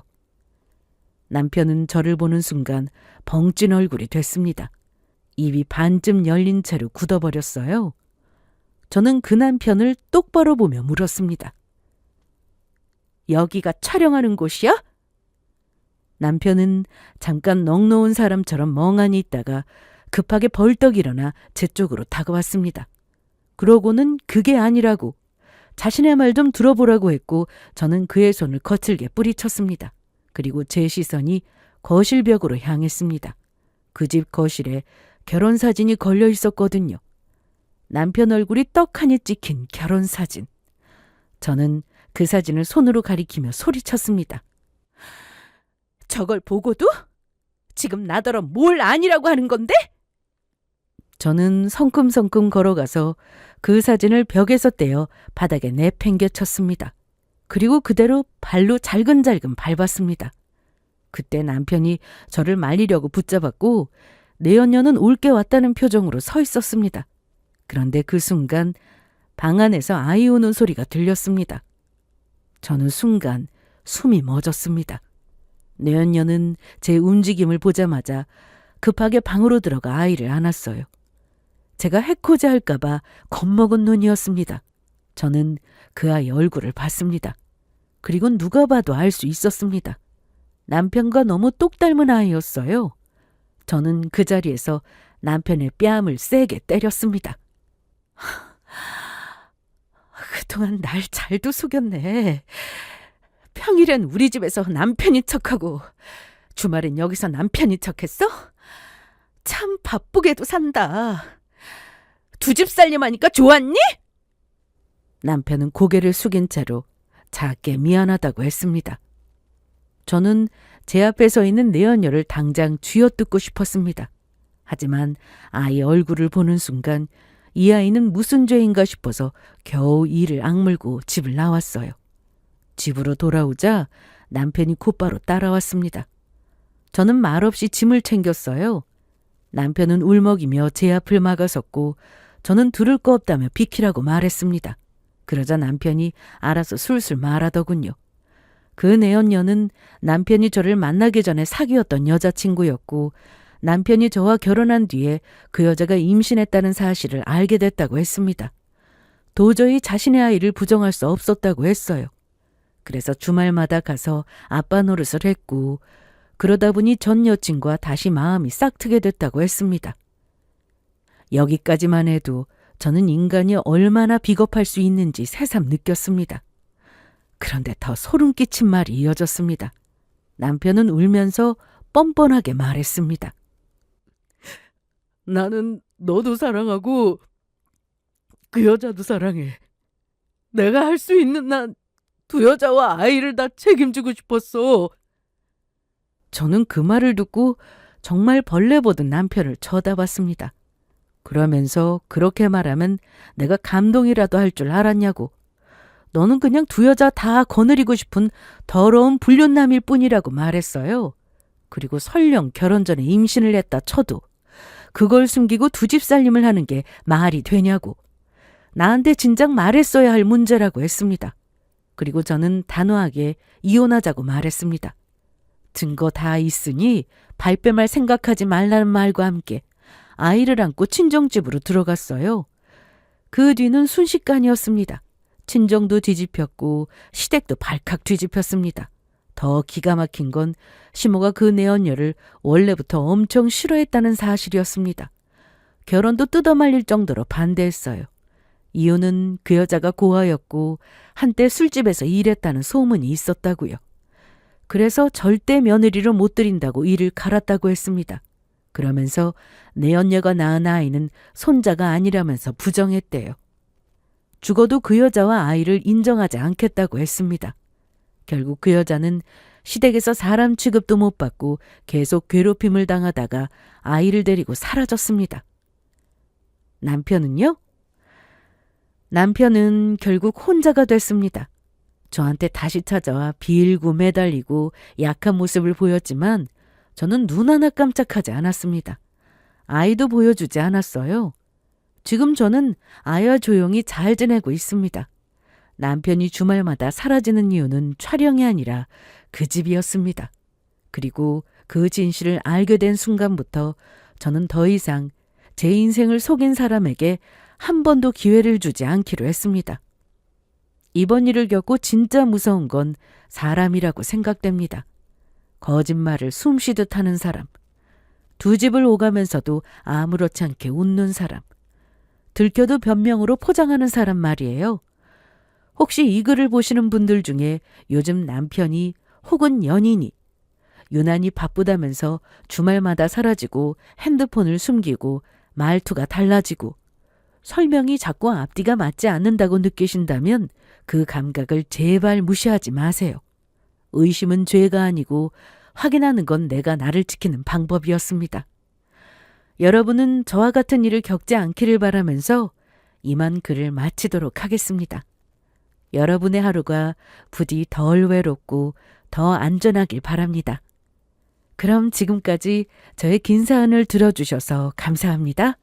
남편은 저를 보는 순간 벙찐 얼굴이 됐습니다. 입이 반쯤 열린 채로 굳어버렸어요. 저는 그 남편을 똑바로 보며 물었습니다. 여기가 촬영하는 곳이야? 남편은 잠깐 넋놓은 사람처럼 멍하니 있다가 급하게 벌떡 일어나 제 쪽으로 다가왔습니다. 그러고는 그게 아니라고 자신의 말 좀 들어보라고 했고 저는 그의 손을 거칠게 뿌리쳤습니다. 그리고 제 시선이 거실벽으로 향했습니다. 그 집 거실에 결혼사진이 걸려 있었거든요. 남편 얼굴이 떡하니 찍힌 결혼사진. 저는 그 사진을 손으로 가리키며 소리쳤습니다. 저걸 보고도? 지금 나더러 뭘 아니라고 하는 건데? 저는 성큼성큼 걸어가서 그 사진을 벽에서 떼어 바닥에 내팽개쳤습니다. 그리고 그대로 발로 잘근잘근 밟았습니다. 그때 남편이 저를 말리려고 붙잡았고 내연녀는 올게 왔다는 표정으로 서 있었습니다. 그런데 그 순간 방 안에서 아이 우는 소리가 들렸습니다. 저는 순간 숨이 멎었습니다. 내연녀는 제 움직임을 보자마자 급하게 방으로 들어가 아이를 안았어요. 제가 해코지 할까봐 겁먹은 눈이었습니다. 저는 그 아이 얼굴을 봤습니다. 그리고 누가 봐도 알 수 있었습니다. 남편과 너무 똑 닮은 아이였어요. 저는 그 자리에서 남편의 뺨을 세게 때렸습니다. 그동안 날 잘도 속였네. 평일엔 우리 집에서 남편인 척하고 주말엔 여기서 남편인 척했어? 참 바쁘게도 산다. 두 집 살림하니까 좋았니? 남편은 고개를 숙인 채로 작게 미안하다고 했습니다. 저는 제 앞에 서 있는 내연녀를 당장 쥐어뜯고 싶었습니다. 하지만 아이 얼굴을 보는 순간 이 아이는 무슨 죄인가 싶어서 겨우 이를 악물고 집을 나왔어요. 집으로 돌아오자 남편이 곧바로 따라왔습니다. 저는 말없이 짐을 챙겼어요. 남편은 울먹이며 제 앞을 막아섰고 저는 들을 거 없다며 비키라고 말했습니다. 그러자 남편이 알아서 술술 말하더군요. 그 내연녀는 남편이 저를 만나기 전에 사귀었던 여자친구였고 남편이 저와 결혼한 뒤에 그 여자가 임신했다는 사실을 알게 됐다고 했습니다. 도저히 자신의 아이를 부정할 수 없었다고 했어요. 그래서 주말마다 가서 아빠 노릇을 했고 그러다 보니 전 여친과 다시 마음이 싹트게 됐다고 했습니다. 여기까지만 해도 저는 인간이 얼마나 비겁할 수 있는지 새삼 느꼈습니다. 그런데 더 소름 끼친 말이 이어졌습니다. 남편은 울면서 뻔뻔하게 말했습니다. 나는 너도 사랑하고 그 여자도 사랑해. 내가 할 수 있는 난 두 여자와 아이를 다 책임지고 싶었어. 저는 그 말을 듣고 정말 벌레 보듯 남편을 쳐다봤습니다. 그러면서 그렇게 말하면 내가 감동이라도 할 줄 알았냐고. 너는 그냥 두 여자 다 거느리고 싶은 더러운 불륜남일 뿐이라고 말했어요. 그리고 설령 결혼 전에 임신을 했다 쳐도 그걸 숨기고 두 집 살림을 하는 게 말이 되냐고. 나한테 진작 말했어야 할 문제라고 했습니다. 그리고 저는 단호하게 이혼하자고 말했습니다. 증거 다 있으니 발뺌할 생각하지 말라는 말과 함께 아이를 안고 친정집으로 들어갔어요. 그 뒤는 순식간이었습니다. 친정도 뒤집혔고 시댁도 발칵 뒤집혔습니다. 더 기가 막힌 건 시모가 그 내연녀를 원래부터 엄청 싫어했다는 사실이었습니다. 결혼도 뜯어말릴 정도로 반대했어요. 이유는 그 여자가 고아였고 한때 술집에서 일했다는 소문이 있었다고요. 그래서 절대 며느리로 못 들인다고 일을 갈았다고 했습니다. 그러면서 내연녀가 낳은 아이는 손자가 아니라면서 부정했대요. 죽어도 그 여자와 아이를 인정하지 않겠다고 했습니다. 결국 그 여자는 시댁에서 사람 취급도 못 받고 계속 괴롭힘을 당하다가 아이를 데리고 사라졌습니다. 남편은요? 남편은 결국 혼자가 됐습니다. 저한테 다시 찾아와 빌고 매달리고 약한 모습을 보였지만 저는 눈 하나 깜짝하지 않았습니다. 아이도 보여주지 않았어요. 지금 저는 아이와 조용히 잘 지내고 있습니다. 남편이 주말마다 사라지는 이유는 촬영이 아니라 그 집이었습니다. 그리고 그 진실을 알게 된 순간부터 저는 더 이상 제 인생을 속인 사람에게 한 번도 기회를 주지 않기로 했습니다. 이번 일을 겪고 진짜 무서운 건 사람이라고 생각됩니다. 거짓말을 숨쉬듯 하는 사람, 두 집을 오가면서도 아무렇지 않게 웃는 사람, 들켜도 변명으로 포장하는 사람 말이에요. 혹시 이 글을 보시는 분들 중에 요즘 남편이 혹은 연인이 유난히 바쁘다면서 주말마다 사라지고 핸드폰을 숨기고 말투가 달라지고 설명이 자꾸 앞뒤가 맞지 않는다고 느끼신다면 그 감각을 제발 무시하지 마세요. 의심은 죄가 아니고 확인하는 건 내가 나를 지키는 방법이었습니다. 여러분은 저와 같은 일을 겪지 않기를 바라면서 이만 글을 마치도록 하겠습니다. 여러분의 하루가 부디 덜 외롭고 더 안전하길 바랍니다. 그럼 지금까지 저의 긴 사연을 들어주셔서 감사합니다.